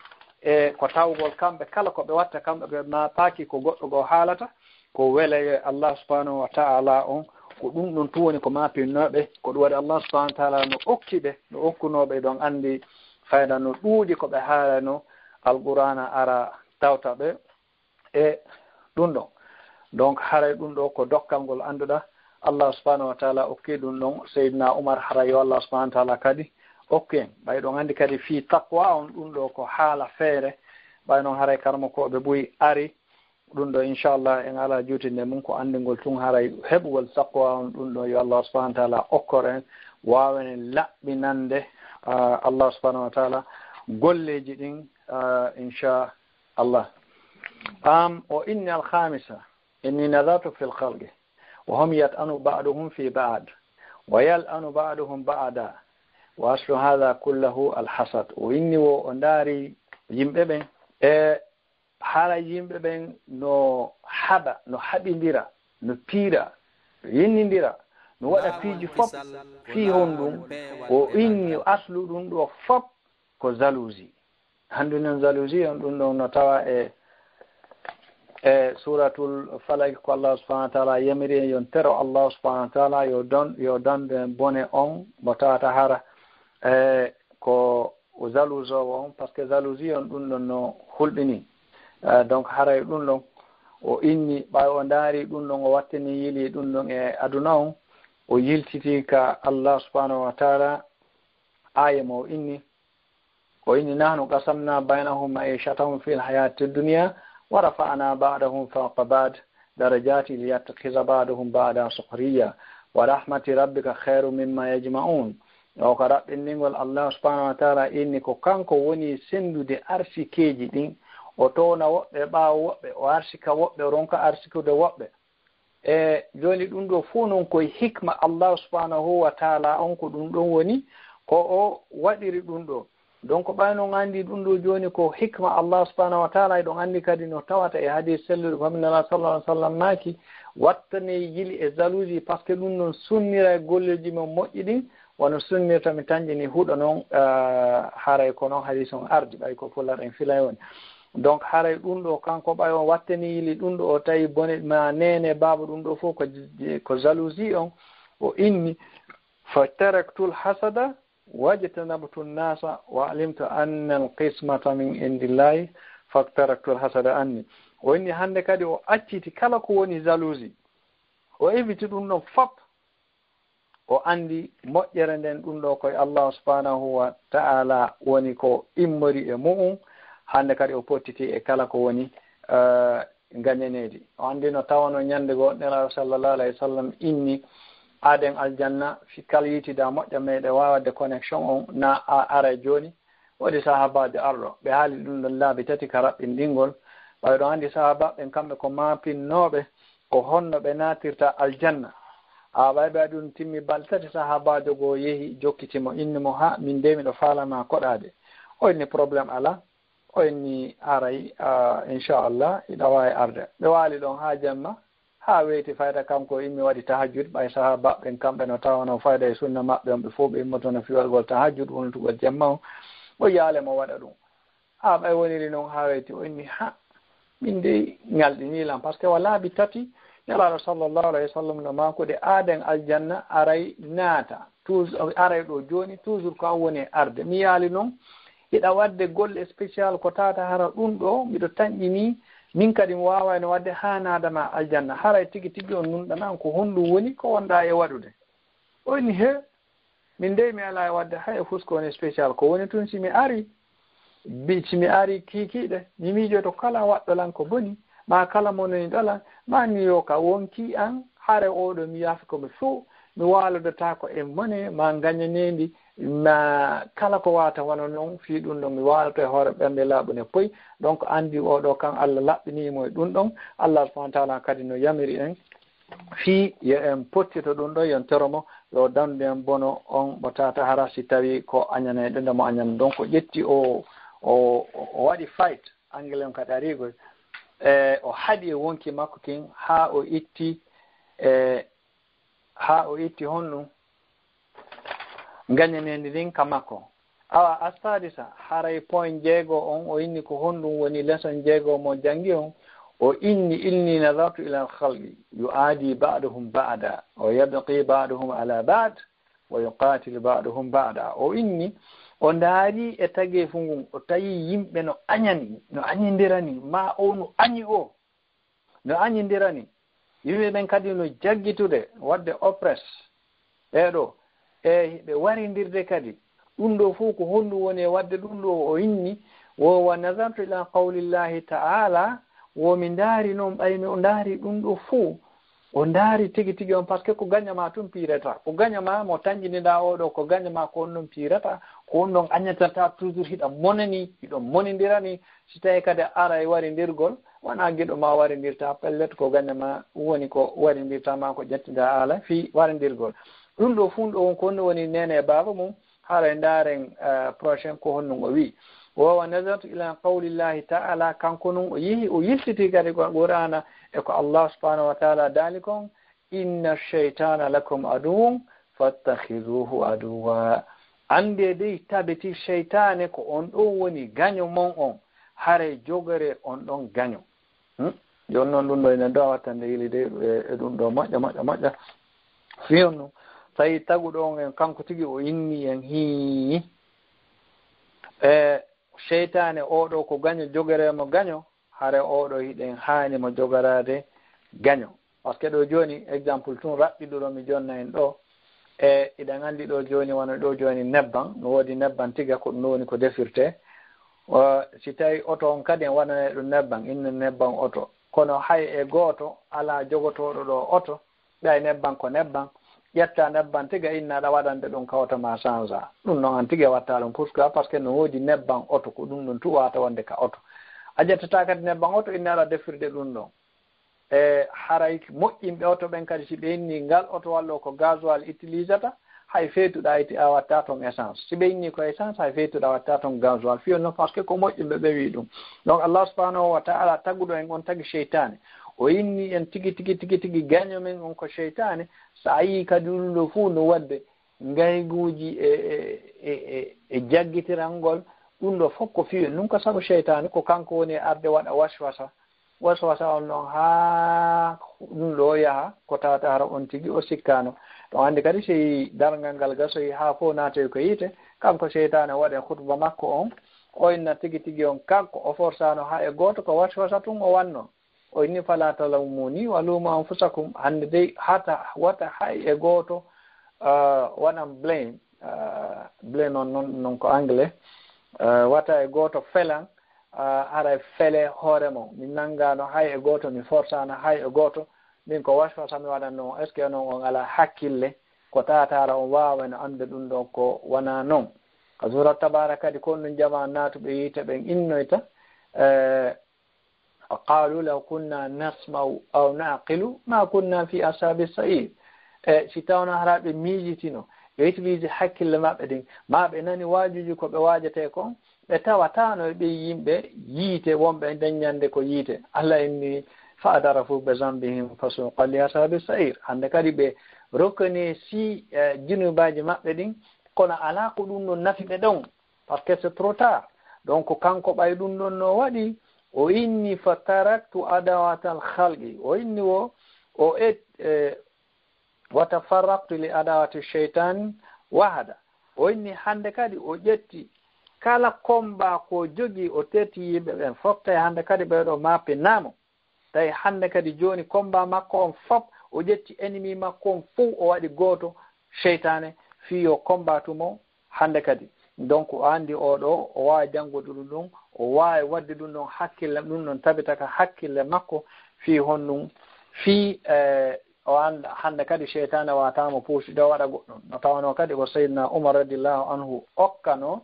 e ko tawgol kamɓe kala ko ɓe watta kamɓe ɓe mataki ko goɗɗo go haalata ko welaye allah subhanahu wa taala on ko ɗum ɗon tu woni ko mapinnoɓe ko ɗum waɗi allah subhanahu wa taala no okkiɓe no okkunoɓe ɗon andi fayda no ɗuuɗi ko ɓe haalano alqur'ana ara tawta ɓe e ɗum ɗon donc haray ɗum ɗo ko dokkal ngol annduɗa allah subhanahu wa taala okki ɗum ɗon seydna oumar haray yo allah subhanahu wa taala kadi okki en ɓay ɗon anndi kadi fii taqwa on ɗum ɗo ko haala feere ɓay noon haray karmo koɓe ɓoyi ari ɗum ɗo inchallah en ala juutinde mum ko anndingol tun haray heɓugol taqwa on ɗum ɗo yo allah subhanahu wa taala okkor en waawen en laɓɓinande allah subhanahu wa taala golleji ɗin inchallah o inni alhamisa inni nadartu fi lhalqi wa hum yat'anu ba'duhum fi ba'd wa yal'anu ba'duhum ba'da wa aslu hadha kullahu alhasad o inni o ndaari yimɓe ɓen haala yimɓe ɓen no haɓa no haɓidira no piira no yennidira no waɗa piiji fof fii hon ɗum o inni aslu ɗum ɗo fof ko jalousie hanndu noon jalousie on ɗum ɗon no tawa e suratul falak ko Allah subhanahu wa ta'ala yamiri yon tero Allah subhanahu wa ta'ala yo donde bone on mo tawata hara ko o jalousowo on par ce que jalousie on ɗum ɗon no hulɓini donc haray ɗum ɗon o inni ɓawi o ndaari ɗum ɗon o wattini yili ɗum ɗon e aduna on o yiltiti ka Allah subhanahu wa ta'ala aya mo inni nahnu qasamna baynahum ma'ishatahum fil hayati dunya wa rafa'na ba'dahum fawqa ba'd darajati liyattakhidha ba'dahum ba'da sukhriya wa rahmati rabbika khairu mimma yajma'un o ka rabbindingol Allah subhanahu wa ta'ala inni ko kanko woni sendude arsikeji ɗin o towna woɓɓe ɓaawo woɓɓe o arsika woɓɓe o ronka arsikude woɓɓe e joni ɗum ɗo fuu noon koye hikma Allah subhanahu wa ta'ala on ko ɗum ɗon woni ko o waɗiri ɗum ɗo donc ɓayno andi ɗum ɗo joni ko hikma Allah subhanahu wa ta'ala ɗon andi kadi no tawata e hadis sellude ko Nabi sallallahu alaihi wasallam maki wattane yili e jalousie par ce que ɗum ɗon sunnira e golleji mon moƴƴi ɗin wono sunnirta mi tanjini huuɗo noon haray ko noon hadis on ardi ɓay ko fullar en filay woni donc haray ɗum ɗo kanko ɓay on wattani yili ɗum ɗo o tawi bone ma nene baba ɗum ɗo fof ko jalousie on o inni fa taraktul hasada wajtanabtu nnasa wa alimtu anna alqismata min indillahi fa taraktul hasada anni o inni hande kadi o acciti kala ko woni jalousie o éviti ɗum ɗon fop o andi moƴƴere nden ɗum ɗo koye Allah subhanahu wa ta'ala woni ko immori e mu'um hande kadi o pottiti e kala ko woni gañaneedi o andi no tawano ñande goo nelaɗo sallallahu alayhi wa sallam inni aden aljanna fi kala yitida moƴƴa meɗe wawade connexion on na ara joni waɗi sahabaɓe arɗo ɓe haali ɗum ɗon laabi tati ka raɓɓindingol ɓawi ɗo andi sahabaɓe kamɓe ko mapinnoɓe ko honno ɓe natirta aljanna ɓayɓe ɗum timmi balɗe tati sahabajo goo yeehi jokkitimo innimo ha min de miɗo falama koɗade o inni probléme ala o inni aray inchallah iɗa wawi arde ɓe waali ɗon ha jamma ha weyti fayda kanko immi waɗi tahajjud ɓay sahaba ɓen kamɓe no tawano fayda e sunna maɓɓe on ɓe fof ɓe immotono fiwalgol tahajjud wonutugol jamma o yaale mo waɗa ɗum ha ɓay woniri noon ha weyti o inni ha min de ngalɗinilam par ce que walaabi tati nelaɗo sallllahu alayhi wa sallam no makude aaden aljanna aray naata toujours aray ɗo joni toujours ko an woni arde mi yaali noon hiɗa wadde golle spécial ko tata hara ɗum ɗo mbiɗo tañƴini min kadi mi wawano wadde ha naadama aljanna haray tigui tigui on nunɗanan ko honɗum woni ko wonɗa e waɗude o ni he min de mi ala e wadde hay fusko woni spécial ko woni tun simi ari simi ari kikiɗe mi miijoto kala waɗɗolan ko boni ma kala mononi ɗalan ma mi yo ka wonki an haare oɗo mi yaafi komi fo mi walodotako e mone ma gañanendi ma kala ko wata wona noon fi ɗum ɗon mi waloto e hoore ɓernde laaɓune poyi donc andi oɗo kan Allah laɓɓinimo e ɗum ɗon Allah subhanahu wa ta'ala kadi no yamiri en fi yo en pottito ɗum ɗo yon toromo yo dandu en bono on mo tata hara si tawi ko añaneɗo nde mo añana donc ƴetti o waɗi fight anglais on kadi arigoy o haɗi e wonki makko kin ha o itti honɗum gañanendi ɗin ka makko awa asadisa haray point jeego on o inni ko honɗum woni leçon jeego mo jangi on o inni nadartu ila alkhalqi yu'adi ba'duhum ba'da o yabqi ba'duhum ala ba'd wa yuqatil ba'duhum ba'da o inni o ndaari e tageefu ngun o tawi yimɓe no añindirani ma o no añindirani yimɓe ɓen kadi no jaggitude wadde oppress ɓeeɗo e ɓe warindirde kadi ɗum ɗo fof ko honɗum woni e wadde ɗum ɗo o inni wa nazartu ila qawlillahi ta'ala womi ndaari noon ɓaymi o ndaari ɗum ɗo fof o ndaari tigi tigi on par ce que ko gañama tun piirata ko gañama mo tañƴiniɗa oɗo ko gañama ko on ɗon piirata ko on ɗon añatata toujours hiɗon monidirani si tawi kadi ara e warindirgol wona guiɗo ma warindirta pellet ko gañama woni ko warindirtama ko ƴettida ala fi warindirgol ɗum ɗo fuu ɗo won ko woni nene e baaba mum hara ndaren prochain ko honno o wi wa nazartu ila qawlillahi ta'ala kanko nun o yihi o yiltiti kadi qur'ana e ko Allah subhanahu wa ta'ala dalikon inna ash-shaytana lakum aduwwun fattakhizuhu aduwwa ande dei tabeti shaytane ko on ɗon woni gaño mon on hare jogere on ɗon gaño jon noon ɗum ɗo ene do wattande yilide e ɗum ɗo moƴƴa fiyonno tawi taguɗo on en kanko tigi o inni en hi sheytane oɗo ko gaño jogeremo gaño hare oɗo hiɗen hani mo jogarade gaño par ce que ɗo joni exemple tun raɓɓiɗuɗo mi jonna en ɗo iɗen andi ɗo joni wona ɗo joni nebban no woodi nebban tiga ko ɗum woni ko defirte si tawi oto on kadi en waɗane ɗum nebban inne nebban oto kono hay e gooto ala jogotoɗo ɗo oto ɓay nebban ko nebban ƴetta nebban tiga inna aɗa waɗande ɗum kawta ma change ɗum noon an tiga watta ɗum pourquoi par ce que no woodi nebban oto ko ɗum ɗum tu wata wonde ka oto a ƴettata kadi nebban oto inna aɗa defirde ɗum ɗon haray moƴƴinɓe oto ɓen kadi si ɓe inni ngal oto wallo ko gasoil utilisata hay feytuɗa a watta toon essence si ɓe inni ko essence hay feytuɗa watta toon gasoil fiyon noon par ce que ko moƴƴinɓe ɓe wi ɗum donc Allah subhanahu wa ta'ala taguɗo en on tagi cheytane o inni en tigi gaño men on ko cheytane sa yi kadi ɗum ɗo fuu no wadde ngayguji e jaggitirangol ɗum ɗo fof ko fiyon ɗum ko sabu cheytane ko kanko woni arde waɗa waswasa on noon ha ɗum ɗo yaha ko tawata hara on tigi o sikkano ɗon andi kadi si dargal ngal gasoyi ha fof naatoy ko yiite kanko cheytane waɗe khutba makko on o inna tigi on kanko o forsano ha e goto ko waswasa tun o wanno o inni fala talawmuni wa lumu anfusakum hande dey hata wata hay e goto waɗan blame on non ko anglais wata e goto felan ara fele hoore mon min nangano hay e goto mi forsano hay e goto min ko waswasa mi waɗan noon est ce que noon on ala hakkille ko tatara on wawa no ande ɗum ɗo ko wona noon ko surat tabara kadi kon ɗum jama natuɓe yiite ɓen innoyta qalu law kunna nasma'u aw naqilu ma kunna fi ashabi sa'id si tawno haraɓe miijitino ɓe utilise hakkille maɓɓe ɗin ma ɓe nani waajuji ko ɓe waajete kon ɓe tawatano ɓe yimɓe yiite wonɓe daññande ko yiite Allah inni fa'tarafu bi zambihim fasuqan li ashabi sa'ir hande kadi ɓe rokkani si junubaji maɓɓe ɗin kono ala ko ɗum ɗon nafi ɓe ɗon par ce que c'est trop tard donc kanko ɓay ɗum ɗon no waɗi o inni fa taraktu adawatal khalqi o inni o wa tafarraqtu li adawati shaytan wahada o inni hande kadi o ƴetti kala komba ko jogi o tetti yimɓe ɓen fof tawi hande kadi ɓeɗo mappe namo tawi hande kadi joni komba makko on fof o ƴetti ennemi makko on fof o waɗi goto cheytane fiyo kombatumo hande kadi donc o andi oɗo o wawi janngude ɗum o wawi wadde ɗum ɗon hakkille ɗum ɗon tabitaka hakkille makko fi honɗum fi o anda hande kadi cheytane watamo puusiɗo waɗa goɗɗum no tawano kadi ko sayyidina Umar radiyallahu anhu okkano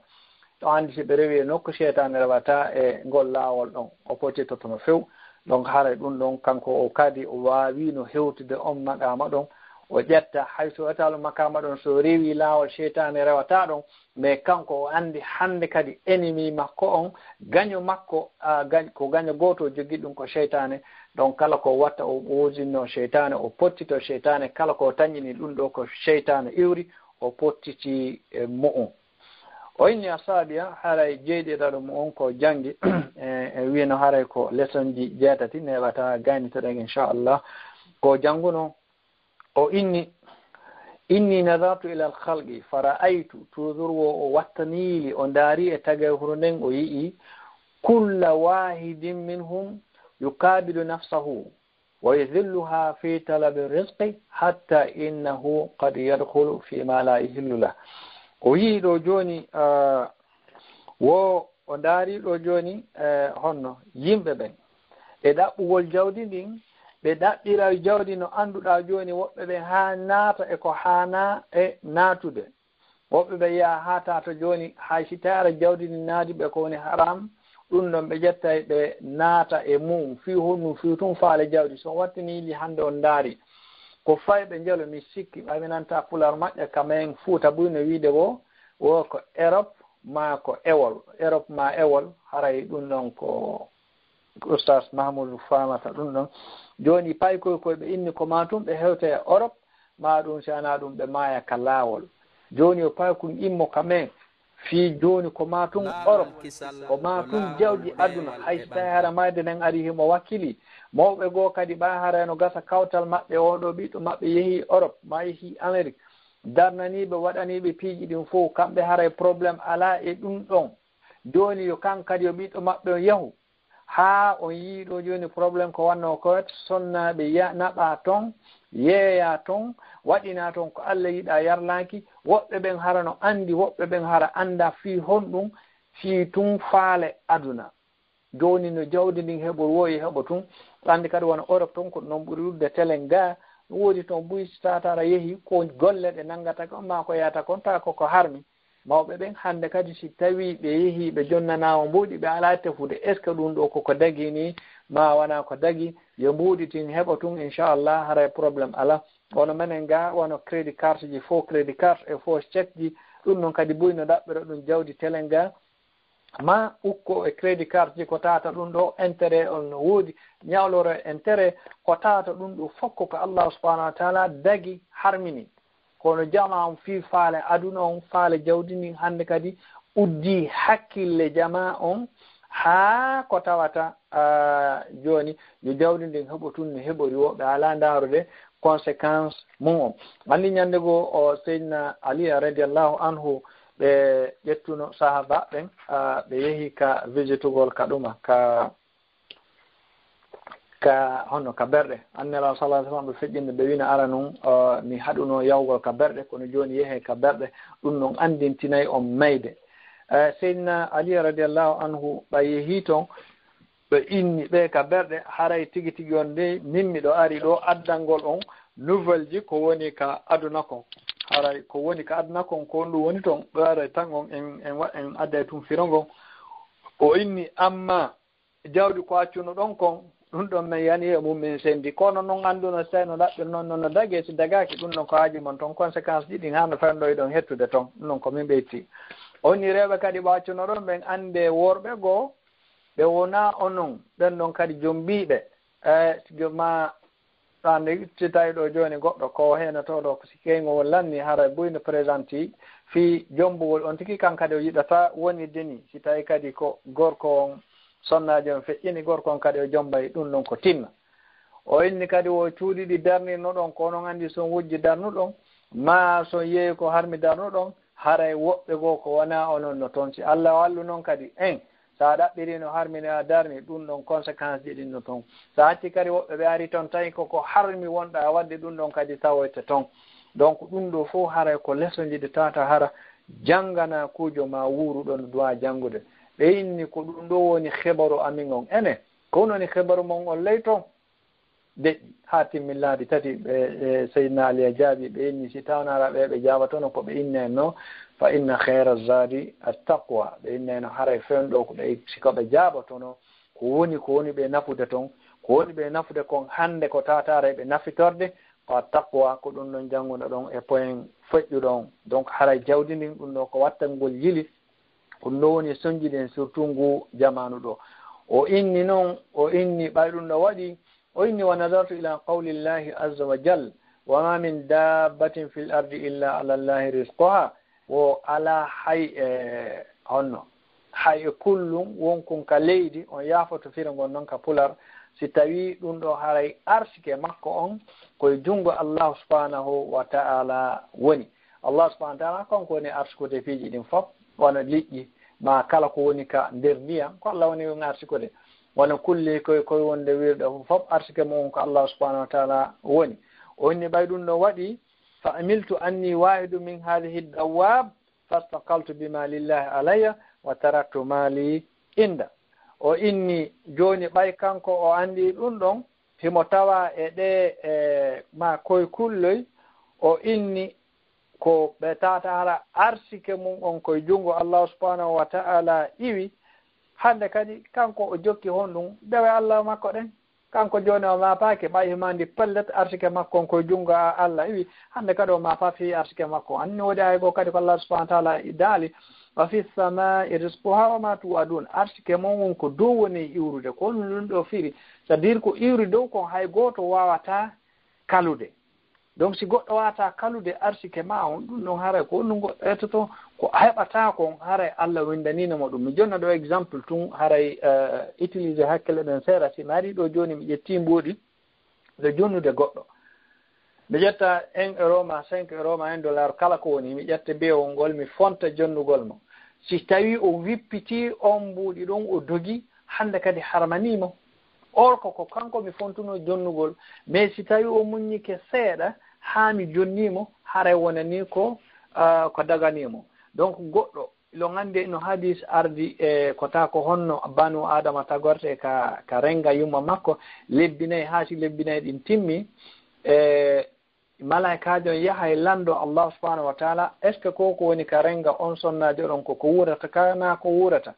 to andi si ɓe rewi nokku cheytane rewata e ngol laawol ɗon o potitoto no few donc haray ɗum ɗon kanko o kadi o wawino hewtude on maqama ɗon o ƴetta hayso watalu makama ɗon so rewi laawol cheytane rewata ɗon mais kanko o andi hande kadi ennemi makko on gaño makko ko gaño goto jogui ɗum ko cheytane donc kala ko watta o usinno cheytane o pottito cheytane kala ko tañini ɗum ɗo ko cheytane iwri o pottiti mo on o inni asabiya haray jeyɗiɗaɗo mo on ko janggi e wino haray ko leçon ji jeetati neɓata gaynitoɗen inchallah ko jannguno o inni nadartu ila al khalqi fara'aytu toujours o wattanili o daari e tagayhuru nden o yii kulla wahidin minhum yukabilu nafsahu wa yadhilluha fi talabi rizqi hatta innahu qad yadkhulu fi ma la yahillu lah o yii ɗo joni wo o daari ɗo joni honno yimɓe ɓen e ɗaɓɓugol jawdi ndin ɓe ɗaɓɓira jawdi no annduɗa joni woɓɓe ɓe ha naata e ko hana e naatude woɓɓe ɓe yaha ha tata joni hay si tara jawdi ndi naadi ɓe ko woni haram ɗum ɗon ɓe ƴettay ɓe naata e mum fi honɗum fi tun faale jawdi so wattinili hande on daari ko fay ɓe jalo mi sikki ɓaminanta pular maƴƴa kamen fuuta ɓuyno wiide wo wo ko Europe ma ko ewol Europe ma ewol haray ɗum ɗon ko Oustas Mahmoudou famata ɗum ɗon joni pay koye ɓe inni ko ma tum ɓe hewte e Europe ma ɗum sana ɗum ɓe maya ka laawol joni o pay kun immo kamen fi joni ko ma tum Europe ko ma tum jawdi aduna hay so tawi hara mayde nen ari himo wakkili mawɓe goo kadi ɓa harano gasa kawtal maɓɓe oɗo ɓiɗɗo maɓɓe yeehi Europe ma yeehi Amérique darnaniɓe waɗaniɓe piiji ɗin fof kamɓe haray probléme ala e ɗum ɗon joni yo kan kadi yo ɓiɗɗo maɓɓe o yahu ha on yiiɗo joni probléme ko wanno ko sonnaɓe naɓa toon yeeya toon waɗina toon ko Allah yiɗa yarlaki woɓɓe ɓen hara no andi woɓɓe ɓen hara anda fi honɗum fi tun faale aduna joni no jawdi ndin heɓo woyi heɓo tun andi kadi wona Europe toon ko noon ɓuri ɗudde telen ga woodi toon buy tatara yeehi ko golle ɗe nangata ko ma ko yata kon ta koko harmi mawɓe ɓen hande kadi si tawi ɓe yeehi ɓe jonnanama mbuuɗi ɓe ala tefude est ce que ɗum ɗo koko dagi ni ma wona ko dagi yo mbuuɗitin heɓa tun inchallah haray probléme ala wono menen ga wono crédit carte ji faux crédit carte e faux chèque ji ɗum noon kadi buyno ɗaɓɓira ɗum jawdi telen ga ma ukko e crédit carte ji ko tata ɗum ɗo intérêt on no woodi ñawloro intérêt ko tata ɗum ɗo fokko ko Allah subhanahu wa taala dagi harmini kono jama on fi faale aduna on faale jawdi ndin hande kadi uddi hakkille jama on haa ko tawata joni yo jawdi ndin heɓo tun no heɓori woɓe ala ndarude conséquence mum on andi ñande goo o seydna Ali radiallahu anhu ɓe ƴettuno sahaba ɓen ɓe yeehi ka visitugol ka ɗuma ka honno ka berɗe annela sallallahu alaihi wasallam ɓe feƴƴinde ɓe wina ara noon mi haɗuno yawgol ka berɗe kono joni yeehe ka berɗe ɗum noon andintinayi on mayde seydna Ali radiallahu anhu ɓa yeehi toon ɓe inni ɓe ka berɗe haray tigi tigi on nde min miɗo ari ɗo addangol on nouvelle ji ko woni ka aduna kon haray ko woni ka aduna kon ko ɗum woni toon ɓe aray tan on en adda tum firongon o inni amma jawdi ko accuno ɗon kon ɗum ɗon min yani e mum min sendi kono noon annduno so tawi no ɗaɓɓir noon no dage si dagaki ɗum ɗon ko haaji mon toon conséquence ɗiɗi hano fanɗo ɗon hettude toon ɗum ɗon ko min ɓeyti onni rewɓe kadi ɓaccuno ɗon ɓen ande worɓe goo ɓe wona onon ɓen ɗon kadi jombiɓe ma ande si tawi ɗo joni goɗɗo ko henotoɗo si keygol lanni hara buyno présente fi jombugol on tigi kan kadi o yiɗata wonide ni si tawi kadi ko gorko on sonnaji on feƴƴini gorko on kadi o jombay ɗum ɗon ko timma o inni kadi o cuuɗiɗi darnirno ɗon ko onon andi son wujji darnuɗon ma son yeeyi ko harmi darnuɗon haray woɓɓe goo ko wona onon no toon si Allah wallu noon kadi sa ɗaɓɓirino harmini a darni ɗum ɗon conséquence ji ɗin no toon sa hacci kadi woɓɓe ɓe ari toon tawi koko harmi wonɗa wadde ɗum ɗon kadi tawoyte toon donc ɗum ɗo fof haray ko leçon ji ɗi tata hara janngana kuujo ma wuuruɗon duwa janngude ɓe inni ko ɗum ɗo woni heɓaru amin on ene ko woni heɓaru mon on ley toon deƴƴi ha timmillaaɗi tati ɓe seydna Ali a jaabi ɓe inni si tawnara ɓe jaabatono ko ɓe inni en no fa inna hayra zadi attaqwa ɓe inni eno haray fewno ko ɓe siko ɓe jaabatono ko woni ɓe nafude toon ko woni ɓe nafude kon hande ko tatara ɓe nafitorde ko attaqwa ko ɗum ɗon jannguno ɗon e point feƴƴuɗon donc haray jawdi ndin ɗum ɗo ko wattangol yili ɗum ɗo woni soñjiɗen surtout ngu jamanu ɗo o inni noon o inni ɓay ɗum ɗo waɗi o inni wa nadartu ila qawli llahi azza wa jal wa ma min dabbatin fi l ardi illa ala llahi risquha wo ala hay honno hay kullum wonkon ka leydi on yaafoto firangon noon ka pular si tawi ɗum ɗo haray arsike makko on koye junngo allahu subhanahu wa ta'ala woni allah subhanahu wa ta'ala konko woni arsikude piiji ɗin fof wona liƴƴi ma kala ko woni ka nder ndiyam ko allah woni on arsikude wona kulli koye wonde wirɗe fof arsike mum ko allah subhanahu wa ta'ala woni o inni ɓay ɗum ɗo waɗi fa amiltu anni wahidu min hadihi dawab fastaqaltu bima lillahi alayya wa taraktu mali inda o inni joni ɓay kanko o andi ɗum ɗon himo tawa e ɗe ma koye kulloy o inni ko ɓe tata hara arsike mum on koye junngo allah subhanahu wa ta'ala iwi hande kadi kanko o jokki honɗum dewe allah makko ɗen kanko joni o mapaake ɓay himandi pellet arsike makko ko jungo Allah wi hande kadi o mapa fi arsike makko anni wodi ay go kadi ko Allah subhanahu wa ta'ala daali wa fi samai rizquha wa ma tu'adun arsike mon won ko dow woni iwrude ko ɗum ɗo firi c'est-à-dire ko iwri dow kon hay goto wawata kalude donc si goɗɗo wawata kalude arsike ma on ɗum ɗon haray ko ɗum goɗɗo etoto ko heɓata kon haray Allah windaninomo ɗum mi jonna ɗo exemple tun haray utiliser hakkille ɗen seeɗa si mi ari ɗo joni mi ƴetti mbuuɗi nde jonnude goɗɗo mi ƴetta 1 euro ma 5 euro ma 1 dollar kala ko woni mi ƴetta bewol ngol mi fonta jonnugol mo si tawi o wippiti on mbuuɗi ɗon o dogi hande kadi harmanimo or ko kanko mi fontuno jonnugol mais si tawi o muññike seeɗa haa mi jonnimo haray wonani ko daganimo donc goɗɗo lo ngande no hadis ardi ko ta ko honno banu adama tagorte ka renga yumma makko lebbinayi haa si lebbinayi ɗin timmi malaikajo yaha e lando Allah subhanahu wa ta'ala est ce que ko woni ka renga on sonnajo ɗon ko wurata kana ko wurata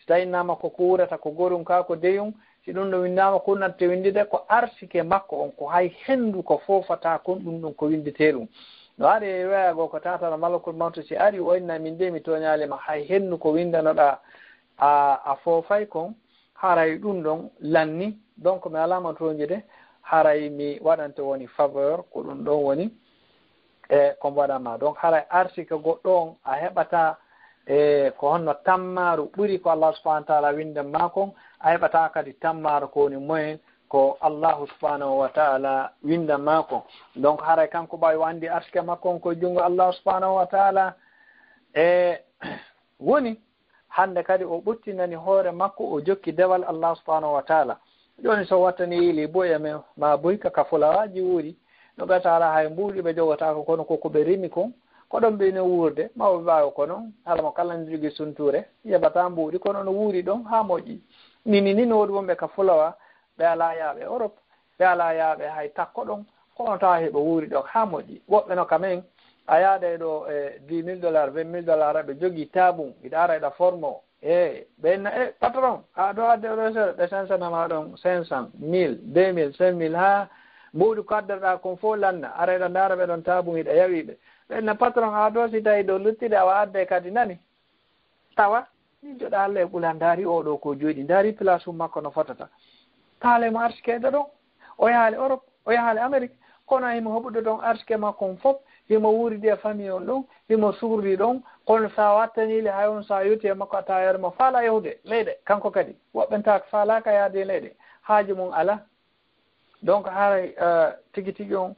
si tawi nama ko wurata ko gorum ka ko deyum si ɗum ɗo windama ko natte windide ko arsike makko on ko hay hendu ko fofata kon ɗum ɗum ko windete ɗum no ari weyago ko tatana malakul mawto si ari o inna min de mi toñalema hay hendu ko windanoɗa a foofay kon haray ɗum ɗon lanni donc mi alama toji de haray mi waɗante woni faveur ko ɗum ɗon woni ko mbaɗama donc haray arsike goɗɗo on a heɓata ko honno tammaru ɓuri ko Allah subhanahu wa ta'ala winden ma kon a heɓata kadi tammaru ko woni moyen ko Allahu subhanahu wa ta'ala windan ma kon donc haray kanko ɓawi wandi arsike makko ko jungo Allah subhanahu wa ta'ala woni hande kadi o ɓuttinani hoore makko o jokki dewal Allah subhanahu wa ta'ala joni so wattani yili boya me ma boyka ka fulawaji wuri no ɓetala hay mbuuɗi ɓe jogotako kono koko ɓe rimi kon ko ɗon ɓeyno wuurde mawɓe ɓawi ko noon alamo kala ne jogui sunture yeɓata mbuuɗi kono no wuuri ɗon ha moƴƴi nini no woɗi wonɓe ka fulawa ɓe ala yaaɓe Europe ɓe ala yaaɓe hay takko ɗon kono tawa heɓe wuuri ɗon ha moƴƴi woɓɓe no kamen a yaada ɗo $10,000 $20,000 ɓe jogui tabum iɗa ara eɗa formo ɓenna patron a ɗo adde ɗo seeɗa ɓe sensanama ɗon 500 1000 2000 5000 ha mbuuɗi ko addeɗa kon fof lanna ara eɗa ndaara ɓe ɗon tabum iɗa yawiɓe ɓenna patron a ɗo si tawi ɗo luttiɗe awa adde kadi nani tawa ni joɗa Allah e ɓula ndaari oɗo ko jooɗi ndaari place um makko no fotata taalemo arsikeɗe ɗon o yahaali Europe o yahaali Amérique kono himo hoɓude ɗon arsike makko on fof himo wuuridi e famille on ɗon himo suurdi ɗon kono sa wattanile hay on sa yetti e makko a tawere mo faala yahude leyɗe kanko kadi woɓɓenta faalaka yaade e leyɗe haaji mum ala donc haray tigi tigi on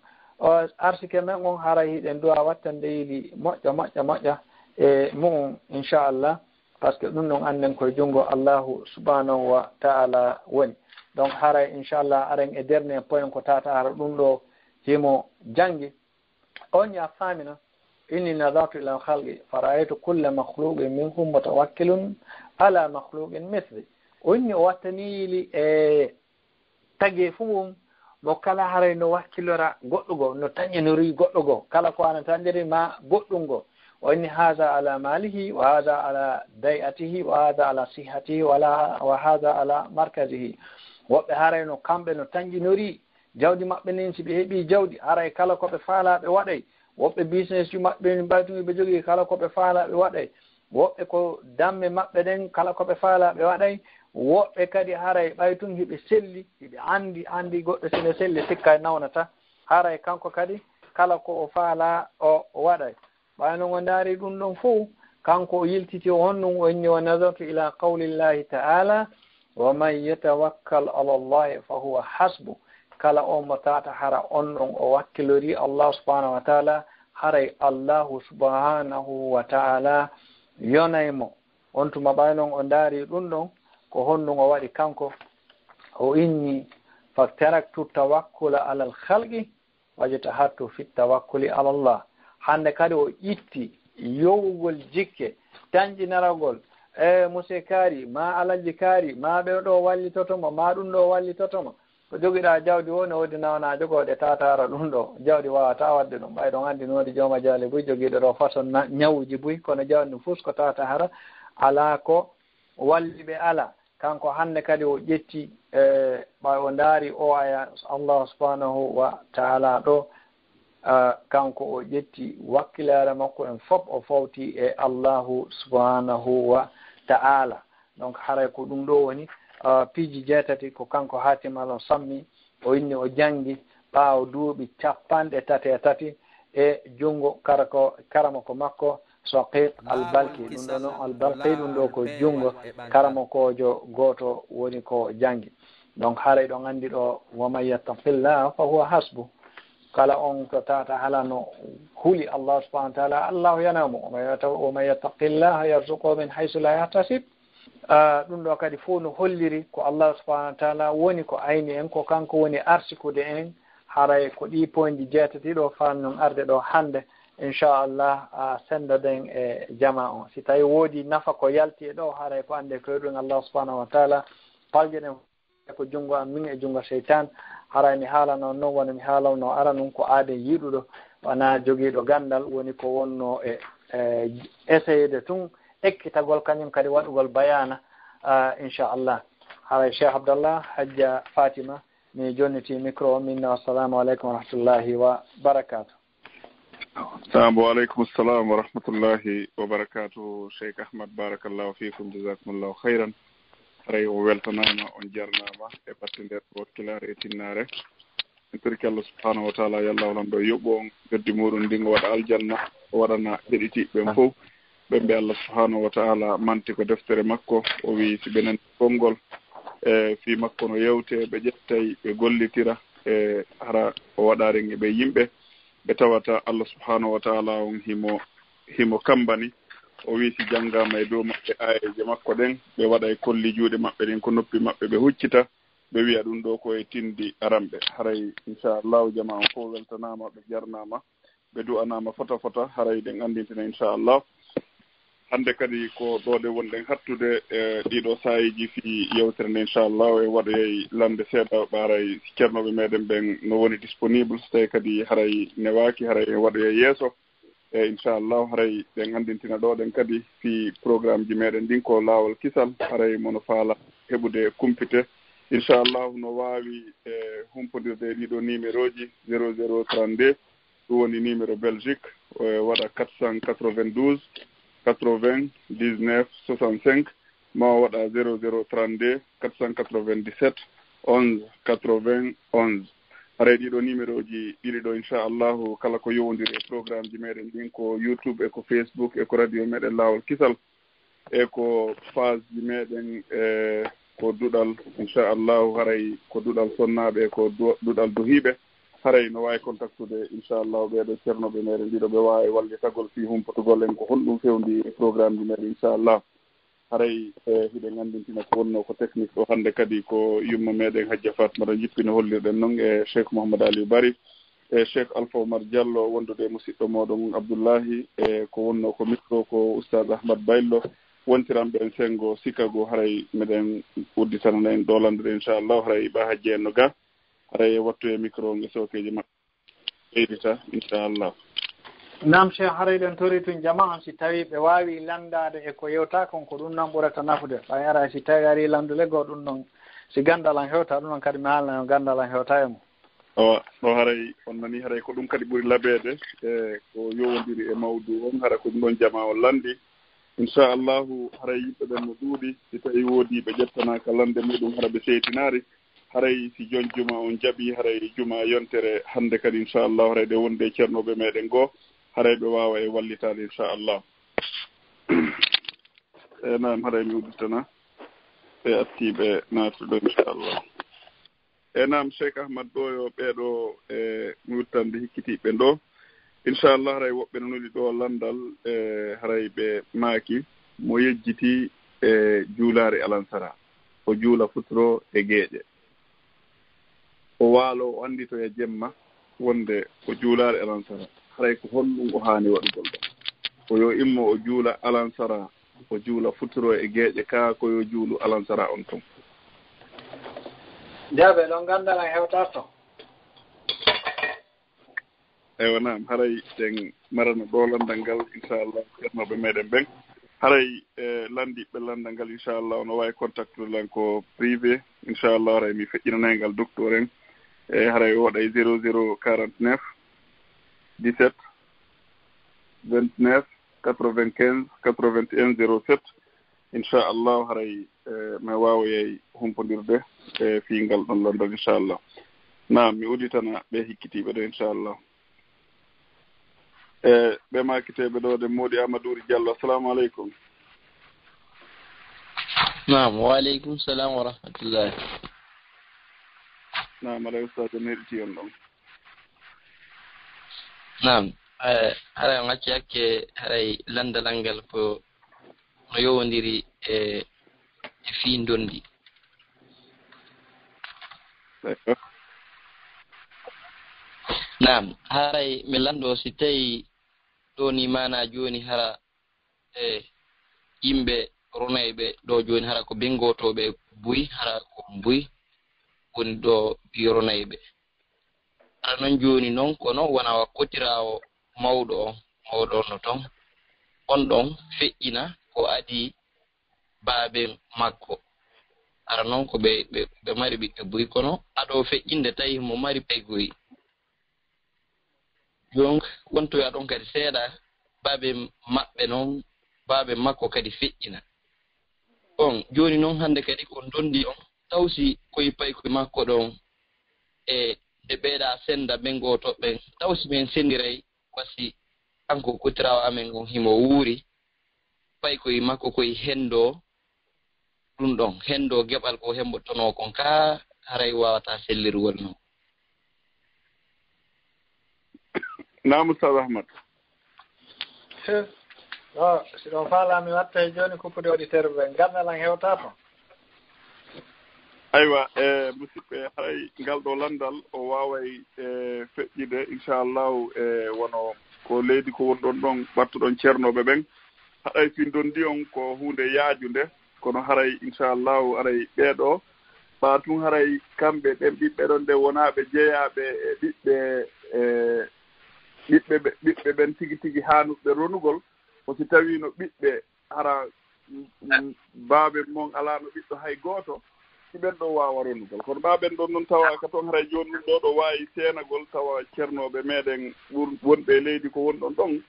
arsike men on haray hiɗen duwa wattande yili moƴƴa e mum inchallah par ce que ɗum ɗon anden koye junngo Allahu subhanahu wa ta'ala woni donc haray inchallah aren e dernier point ko tata ara ɗum ɗo himo jangi on ya famina inni nadartu ila khalqi fara'aytu kulla makhluqin minhum mutawakkilun ala makhluqin mithli onni o wattaniili e tagi fumum mo kala haray no wakkilora goɗɗo go no tañinori goɗɗo go kala ko ana tanjiri ma goɗɗum go onni hadha ala malihi wa hadha ala day'atihi wa hadha ala sihhatihi wa hadha ala markazihi woɓɓe haray no kamɓe no tanjinori jawdi maɓɓe nin si ɓe heeɓi jawdi haray kala ko ɓe faalaɓe waɗay woɓɓe business ju maɓɓe mbaytugi ɓe jogii kala ko ɓe faalaɓe waɗay woɓɓe ko damme maɓɓe ɗen kala ko ɓe faalaɓe waɗay woɓɓe kadi haray ɓaytun hiɓe selli hiɓe andi goɗɗo sene selli sikka nawnata haray kanko kadi kala ko o faala o waɗay ɓayno ngo ndaari ɗum ɗon fof kanko o yiltiti honɗum o inni wa nadartu ila qawlillahi ta'ala wa man yatawakkal ala allahi fa huwa hasbu kala on mo tata hara on ɗon o wakkilori Allah subhanahu wa ta'ala haray Allahu subhanahu wa ta'ala yonaymo on tuma ɓaynon o ndaari ɗum ɗon ko honɗum o waɗi kanko o inni faktaraktu tawakkula ala al-khalqi wajtahattu fi tawakkuli ala Allah hande kadi o itti yowugol jikke tanƴinaragol monsieur kaari ma alaji kaari ma ɓe ɗo wallitotomo ma ɗum ɗo wallitotomo ko jogiɗa jawdi woni wodi nawna jogoɗe tatara ɗum ɗo jawdi wawata wadde ɗum ɓayɗon andi noodi jooma jaali buy jogiɗo ɗo façon ñawuji buy kono jawdi ɗum fof ko tata hara ala ko walliɓe ala kanko hande kadi o ƴetti ɓawo ndaari o aya Allah subhanahu wa ta'ala ɗo kanko o ƴetti wakkilare makko en fof o fawti e Allahu subhanahu wa ta'ala. Donc haray ko ɗum ɗo woni piiji jeetati ko kanko hatimal o sammi o inni o jangi ɓaawo duuɓi 33 e jungo karama ko makko Shaqiq al-Balki. ɗum ɗo noon al-Balki ɗum ɗo ko jungo karama kojo goto woni ko jangi. donc haray ɗo andi ɗo waman yattaqillah fa huwa hasbu. kala on ko tata halano huli Allah subhanahu wa ta'ala Allahu yanamu wa man yattaqillah yarzuqhu min haythu la yahtasib. ɗum ɗo kadi fof no holliri ko Allah subhanahu wa ta'ala woni ko ayni en ko kanko woni arsikude en haray ko ɗi poinji jeetati ɗo fan non arde ɗo hande inchallah sendoɗen e jama on. si tawi woodi nafa ko yalti e ɗo haray ko ande ko ɗum Allah subhanahu wa ta'ala paljeɗen ko jungo am min e jungo sheytan haray mi haala noon woni mi haalawno ara nun ko aade yiɗuɗo wona jogiiɗo gandal woni ko wonno e essayede tun ekkitagol kañum kadi waɗugol bayana inchallah. haray Cheikh Abdallah Hajja Fatima mi jonniti micro o minna. assalamu aleykum wa rahmatullahi wa barakatuh. Assalamu aleykum assalam wa rahmatullahi wa barakatuh. Cheikh Ahmad barakallahu fikum jazakumullahu khayran. haray o weltanama on jarnama e batte nder wakkilare e tinnare en torki Allah subhanahu wa ta'ala yalla wala ɗo yoɓɓo on gaddi muɗum ndingo waɗa aljanna o waɗana heɗitiɓɓen fof ɓemɓe Allah subhanahu wa ta'ala manti ko deftere makko o wi si ɓe nani konngol e fi makko no yewte ɓe ƴettay ɓe gollitira e hara o waɗaren ɓe yimɓe ɓe tawata Allah subhanahu wa ta'ala on himo kambani o wi si janngama e dow maɓɓe ayeje makko ɗen ɓe waɗa e kolli juuɗe maɓɓe ɗen ko noppi maɓɓe ɓe huccita ɓe wiya ɗum ɗo koye tindi aramɓe. haray inchallahu jama on fof weltanama ɓe jarnama ɓe du'anama fota haray ɗen andintina inchallah. hande kadi ko ɗoɗe wonɗen hattude e ɗiɗo sayiji fi yewtere nde inchallah e waɗoyey lande seeɗa ɓaray ceernoɓe meɗen ɓen no woni disponible so tawi kadi haray newaki haray e waɗoye yeeso e inchallah haray ɗen andintina ɗoɗen kadi fi programme ji meɗen ɗin ko laawol kisal haray mono faala heɓude kumpite inchallah no wawi e humpodirde ɗiɗo numéro ji 0032 ɗum woni numéro Belgique waɗa 492 80 19 65 ma waɗa 0032 497 11 91. haray ɗiɗo numéro ji ɗiɗi ɗo inchallahu kala ko yowodiri e programme ji meɗen ɗin ko YouTube e ko Facebook e ko radio meɗen laawol kisal e ko page ji meɗen e ko duɗal inchallahu haray ko duɗal sonnaɓe e ko duɗal duhiɓe haray no wawi contactude inchallahu ɓeɗo ceernoɓe meɗen ɗiɗo ɓe wawi wallitagol fi humpotogol en ko honɗum fewndi e programme ji meɗen inchallah. haray hiɗen andintina ko wonno ko technique ɗo hande kadi ko yumma meɗen Hajja Fatma ɗo jippino hollirɗen noon e Cheikh Mouhamadou Aliou Bari e Cheikh Alpha Oumar Diallo wondude musidɗo moɗon Abdoullahi e ko wonno ko micro ko oustad Ahmad Bayllo wontiranɓe en sengo Chicago haray meɗen udditana en ɗolandude inchallah haray ba hajji en no ga haray wattu e micro nge sokeji maɓɓe ɓeydita inchallah. nam Cheikh haray ɗen tori tun jama si tawi ɓe wawi landade e ko yewta kon ko ɗum noon ɓurata nafude ɓay ara si tawi ari landude go ɗum noon si gandal an hewta ɗum noon kadi mi haalna gandal an hewta e mo awa ɗo haray on nani haray ko ɗum kadi ɓuuri laɓede e ko yowodiri e mawdu on hara ko ɗum ɗon jama o landi inchallahu haray yimɓe ɓen no ɗuuɗi si tawi woodi ɓe ƴettanaka lande muɗum hara ɓe seytinari haray si jon juma on jaaɓi haray juma yontere hande kadi inchallahu haray ɗe wonde ceernoɓe meɗen goo haray ɓe wawa e wallitade inchallah. e nam haray mi udditana ɓe attiɓe natuɗo inchallah. e nam Cheikh Ahmad ɗo yo ɓeɗo e mi wuttande hikkitiɓe ɗo inchallah haray woɓɓe nanoli ɗo landal e haray ɓe maaki mo yejjiti e juulare alansara o juula futuro e geeƴe o waalo o andito e jemma wonde o juulare alansara haray ko honɗum o haani waɗugol ɗo o yo immo o juula alansara o juula futuro e geeƴe ka ko yo juulu alansara on ton jaɓe ɗon gandal an hewtarto eywa nam haray ɗen marano ɗolandal ngal inchallah ceernoɓe meɗen ɓen haray landiɓe landangal inchallah no wawi contacte lan ko privé inchallah haray mi feƴƴinanaygal docteur en haray woɗay 0049 17 29 95 81 07 inchallah haray mi wawoyay humpodirde fiingal ɗon landal inchallah naam mi uditana ɓe hikkitiɓe ɗo inchallah ɓe makiteɓe ɗo de Mody Amadouri Diallo assalamu aleykum. Naam wa aleykum salam wa rahmatullah. Naam aɗa ustad en heɗiti on ɗon. Naam haray on acci hakke haray landalal ngal ko no yowodiri e fii ndondi. Naam haray mi lando si tawi ɗo ni mana joni hara yimɓe ronayɓe ɗo joni hara ko bengotoɓe buy hara ko buy woni ɗo ronayɓe hara noon joni noon kono wona wakkotirawo mawɗo on no ton on ɗon feƴƴina ko adi baabe makko hara noon ko ɓe mari ɓiɓɓe buy kono aɗo feƴƴinde tawi mo mari paygoyi donc wontoya ɗon kadi seeɗa baabe maɓɓe noon baabe makko kadi feƴƴina on joni noon hande kadi ko dondi on tawsi koye paykoye makko ɗon e ɓeeɗa senda bengotoɓɓen tawsi men sendiray wasi kanko kotirawo amen on himo wuuri paykoye makko koye hendo ɗum ɗon hendo geɓal ko hembotono kon ka haray wawata sellirwol noon. Naam Ustad Ahmad. Si ɗon faalami watta e jooni kuppude auditeur ɓe gandalan hewta to aywa musidɓe haray ngal ɗo landal o waway feƴƴide inchallahu wono ko leydi ko woni ɗon battuɗon ceernoɓe ɓen haɗay findondi on ko hunde yaajunde kono haray inchallahu aray ɓeeɗo ɓaatun haray kamɓe ɗen ɓiɓɓe ɗon nde wonaɓe jeeyaɓe e ɓiɓɓe ɓen tigi hanuɓe ronugol o si tawi no ɓiɓɓe hara baaɓe mon ala no ɓiɗɗo hay gooto si ɓen ɗo wawa ronugol kono ɓaɓen ɗon noon tawa ka toon haray joni ɗum ɗo wawi seenagol tawa ceernoɓe meɗen wonɓe leydi ko wonɗon ɗon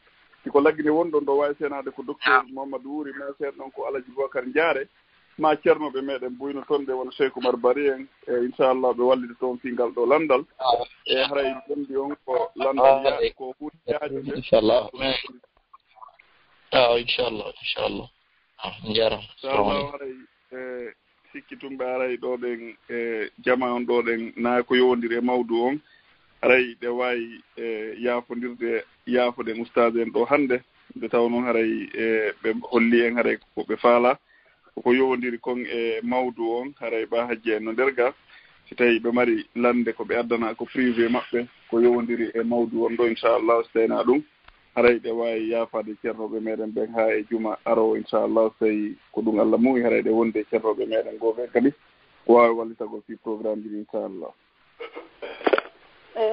siko laggini wonɗon ɗo wawi seenade ko docteur Mamadou Wuri ma seen ɗon ko Alaji Bocar Diaré ma ceernoɓe meɗen buyno toon de wona Cheikh Oumar Bari en e inchallah ɓe wallide toon fingal ɗo landal e haray gondi on ko landal yaa ko huuɗi yaajude inchallah inchallah jaram inchallah haray sikki tumɓe aray ɗo ɗen jama on ɗo ɗen naa ko yowodiri e mawdu on haray ɗe wawi yaafodirde yaafoɗen ustade en ɗo hannde nde taw noon haray ɓe holli en haray ko ɓe faala koko yowodiri kon e mawdu on haray ɓa hajji en no nder ga si tawi ɓe mari lande ko ɓe addana ko privé maɓɓe ko yowodiri e mawdu on ɗo inchallah so tawina ɗum haray ɗe wawi yaafade ceernoɓe meɗen ɓen ha e juma arowo inchallah so tawi ko ɗum Allah muuyi haray ɗe wonde ceernoɓe meɗen goo ɓen kadi ko wawi wallitagol fi programme ji inchallah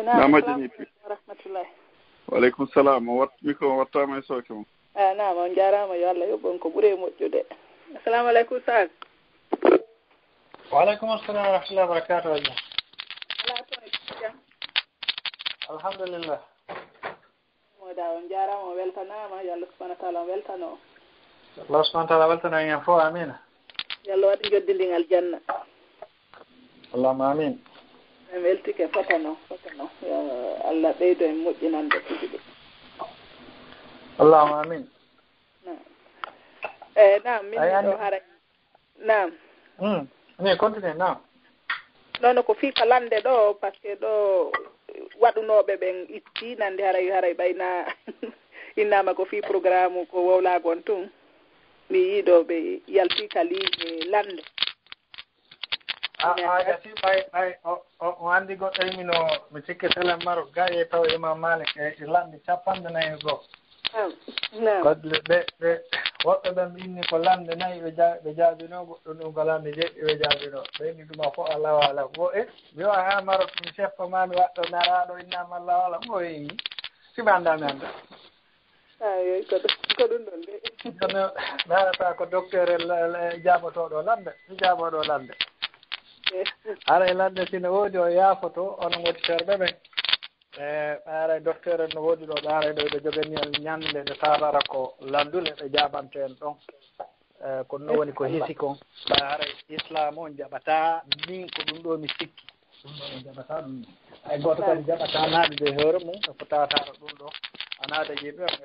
nam hajjaniɓe rahmatullahi waleykum salam o micro o wattama e sooke mum nam on jarama yo Allah yoɓɓon ko ɓuuri moƴƴude. Assalamu aleykum Sag. Waaleykum assalam wa rahmatullahi wa barakatuh aja alhamdulillah moda on jarama o weltanama yo Allah subhanahu wa ta'ala on weltano Allah subhanahu wa ta'ala weltano en fof amina yo Allah waɗi joddidingal janna allahumma amin en weltike fotano yo Allah ɓeydo en moƴƴinande tijiɗi allahumma amin nam min ɗo haray nam ni continue nam noon ko fifa lande ɗo par ce que ɗo waɗunoɓe ɓen itti nande haray ɓayna innama ko fi programme ko wowlagon tun mi yiiɗo ɓe yalti ka ligne lande gasi ɓay o andi goɗɗo yimino mi sikki telen maro gaye taw imam Malik e lande 49 kadi ɓe woɓɓe ɓen inni ko lande nayi ɓe jaabino goɗɗo ɗum ko lande jeɗɗi ɓe jaabino ɓeyni ɗuma fof allahu alam o mi wa ha marok mi chefo mami waɗɗo naraɗo innama allahu alam o siɓe andami anda ko ɗum ɗon de naata ko docteur jaabotoɗo lande jaaboɗo lande ara lande sino woodi o yaafoto onon auditeur ɓe ɓen ɓaara docteur no woodi ɗo ɓaara ɗo ɓe jogani en ñande nde tawara ko landule ɓe jaɓante en ɗon kono noon woni ko hisi kon ɓaara islam on jaɓata min ko ɗum ɗo mi sikki ɗum ɗo mi jaɓata ɗum hay goto kadi jaɓata naade de hoore mum e ko tawataɗo ɗum ɗo anaada yimɓe on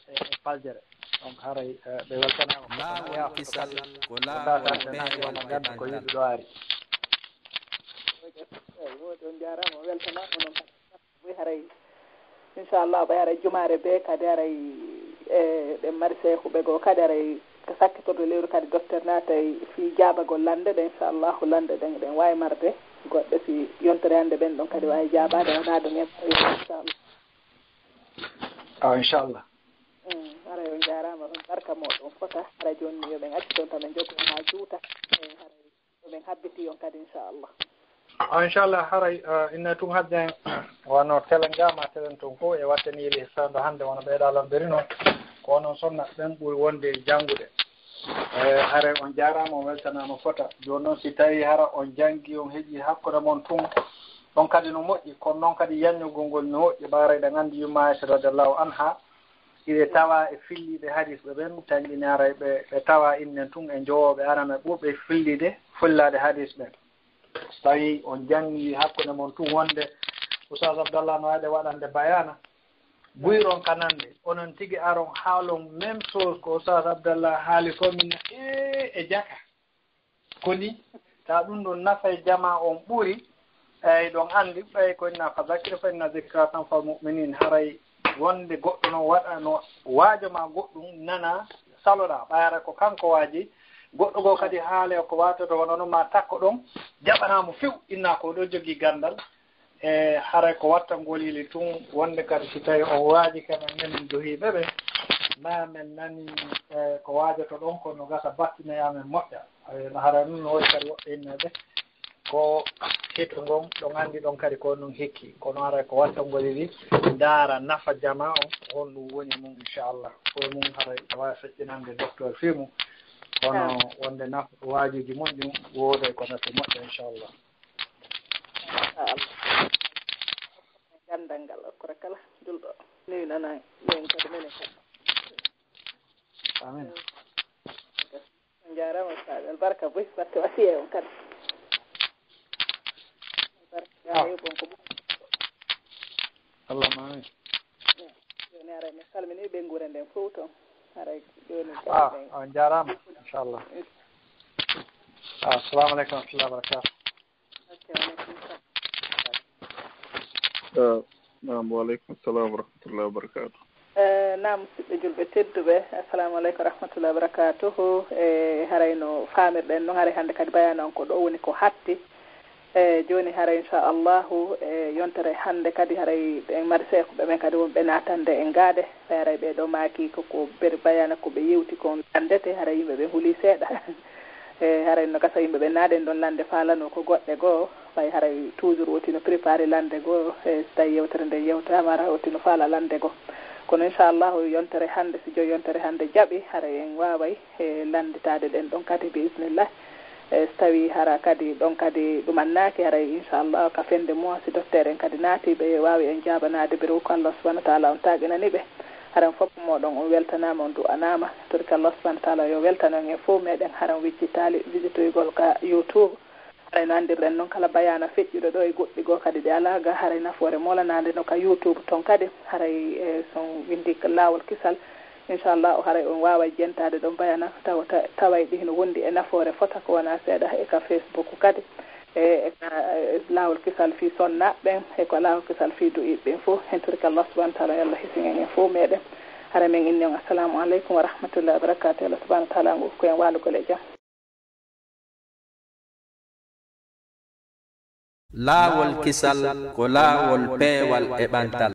e faljere donc haray ɓe weltanama laawol kisal ko laawol ɓeewal ganda ko yiɗi ɗo ari woodi on jarama o weltanama noon ɓe haray inchallah ɓe haray jumaare be kadi haray ɓe mari seekuɓe goo kadi haray ko sakkitorde lewru kadi docteur naatay fi jaabagol lande ɗe inchallahu lande ɗen ɗen wawi marde goɗɗo si yontere hannde ɓen ɗon kadi wawi jaabade wonade en inchallah inchallah haray on jarama on barka moɗon fota haray joni yoɓen acci toon tamen jogo ha juuta haray yoɓen habbiti on kadi inchallah inchallah haray inne tun hadden wono telen gama telen tun fof e wattanili sando hannde wono ɓeeɗa lambiri noon ko noon sonna ɓen ɓuri wonde janngude hare on jarama on weltanama fota joni noon si tawi hara on janggi on heeƴi hakkude moon tun ɗon kadi no moƴƴi kono noon kadi yanñugol ngol no moƴƴi ɓaarayɗe gandi yumma Aisha radiallahu anha iɓe tawa e filliɓe hadis ɓe ɓen tanƴini aray ɓe tawa innen tun e jowoɓe arana ɓurɓe fillide fullade hadis ɓen tawi on jangi hakkude moon tun wonde Oustaz Abdallah no waɗe waɗande bayana buyron kanande onon tigi aron haalon même chose ko Oustaz Abdallah haali ko min e jaka koni ta ɗum ɗon nafay jama on ɓuri eyyi ɗon andi ɓay ko nafa zakir fa inna zikra tanfa muminin haray wonde goɗɗo noon waɗa no waajo ma goɗɗum nana saloɗa ɓayara ko kanko waaji goɗɗo goo kadi haale ko watoto wono noon ma takko ɗon jaɓanamo few inna ko ɗo jogii gandal e haray ko watta ngolili tun wonde kadi si tawi o waaji kamen menen johiiɓe ɓe ma men nani ko waajoto ɗon kono gasa battinayamen moƴƴa no hara nun no woodi kadi woɓɓe inneɓe ko hito ngon ɗon anndi ɗon kadi ko nun hikki kono haray ko watta ngolili ndaara nafa jama on honɗum woni mum inchallah fo mum haray wawi feƴƴinande docteur fi mum kono wonde nafa waajuji mum ɗum wooda ko nafi moƴƴa inchallah gandal ngal okkora kala julɗo ni nana min kadi menen kadi amin on jarama saɗel barka boy batte wasiye on kadi barka yoɓon ko allahuma amin joni aray mi salmini ɓe guure nden fof toon aray joni on jarama inchallah assalamu aleykum wa rahmatullah wa barakatuh naam waaleykum salam wa rahmatullah wa barakatuh naam musidɓe julɓe tedduɓe assalamu aleykum wa rahmatullah wa barakatuhu e haray no faamirɗen noon haray hannde kadi bayana on ko ɗo woni ko hatti e joni haray inchallahu e yontere hannde kadi haray ɓe mari seekoɓe ɓen kadi wonɓe natande e ngaade haray ɓeɗo maaki koko ber bayana koɓe yewti kon landete haray yimɓe ɓe huuli seeɗa e haray no gasa yimɓe ɓe naaɗen ɗon lande faalano ko goɗɗe goo ɓay haray toujours wotino préparé lande goo e so tawi yewtere nde yewtama hara wotino faala lande goo kono inchallahu yontere hannde si joyi yontere hannde jaaɓi haray en waway e landitade ɗen ɗon kadi bismillah e so tawi hara kadi ɗon kadi ɗumannaki haray inchallah ka fende mois si docteur en kadi naati ɓe wawi en jabanade ɓe rew ko Allah subahana wa taala on taƴinani ɓe haran fof moɗon on weltanama on du'anama toɗi ko Allah subahana wa taala yo weltano en e fof meɗen haran wiccitali visitoygol ka YouTube haray no andirɗen noon kala bayana feƴƴuɗo ɗo e goɗɗi goo kadi ɗe alaga haray nafoore molanade no ka YouTube toon kadi haray e son windi laawol kisal inchallah o haray on wawa jentade ɗon bayana taway ɗi no wondi e nafoore fota ko wona seeɗa e ka Facebook kadi e laawol kisal fi sonnaɓɓen e ko laawol kisal fi du'iɓɓen fof hen torki Allah subahana wa taala yallah hisingen en fof meɗen hara men inni on assalamu aleykum wa rahmatullahi wa barakatuh Allah subahana wa taala ngokku en walugol e jaam laawol kisal ko laawol peewal e ɓantal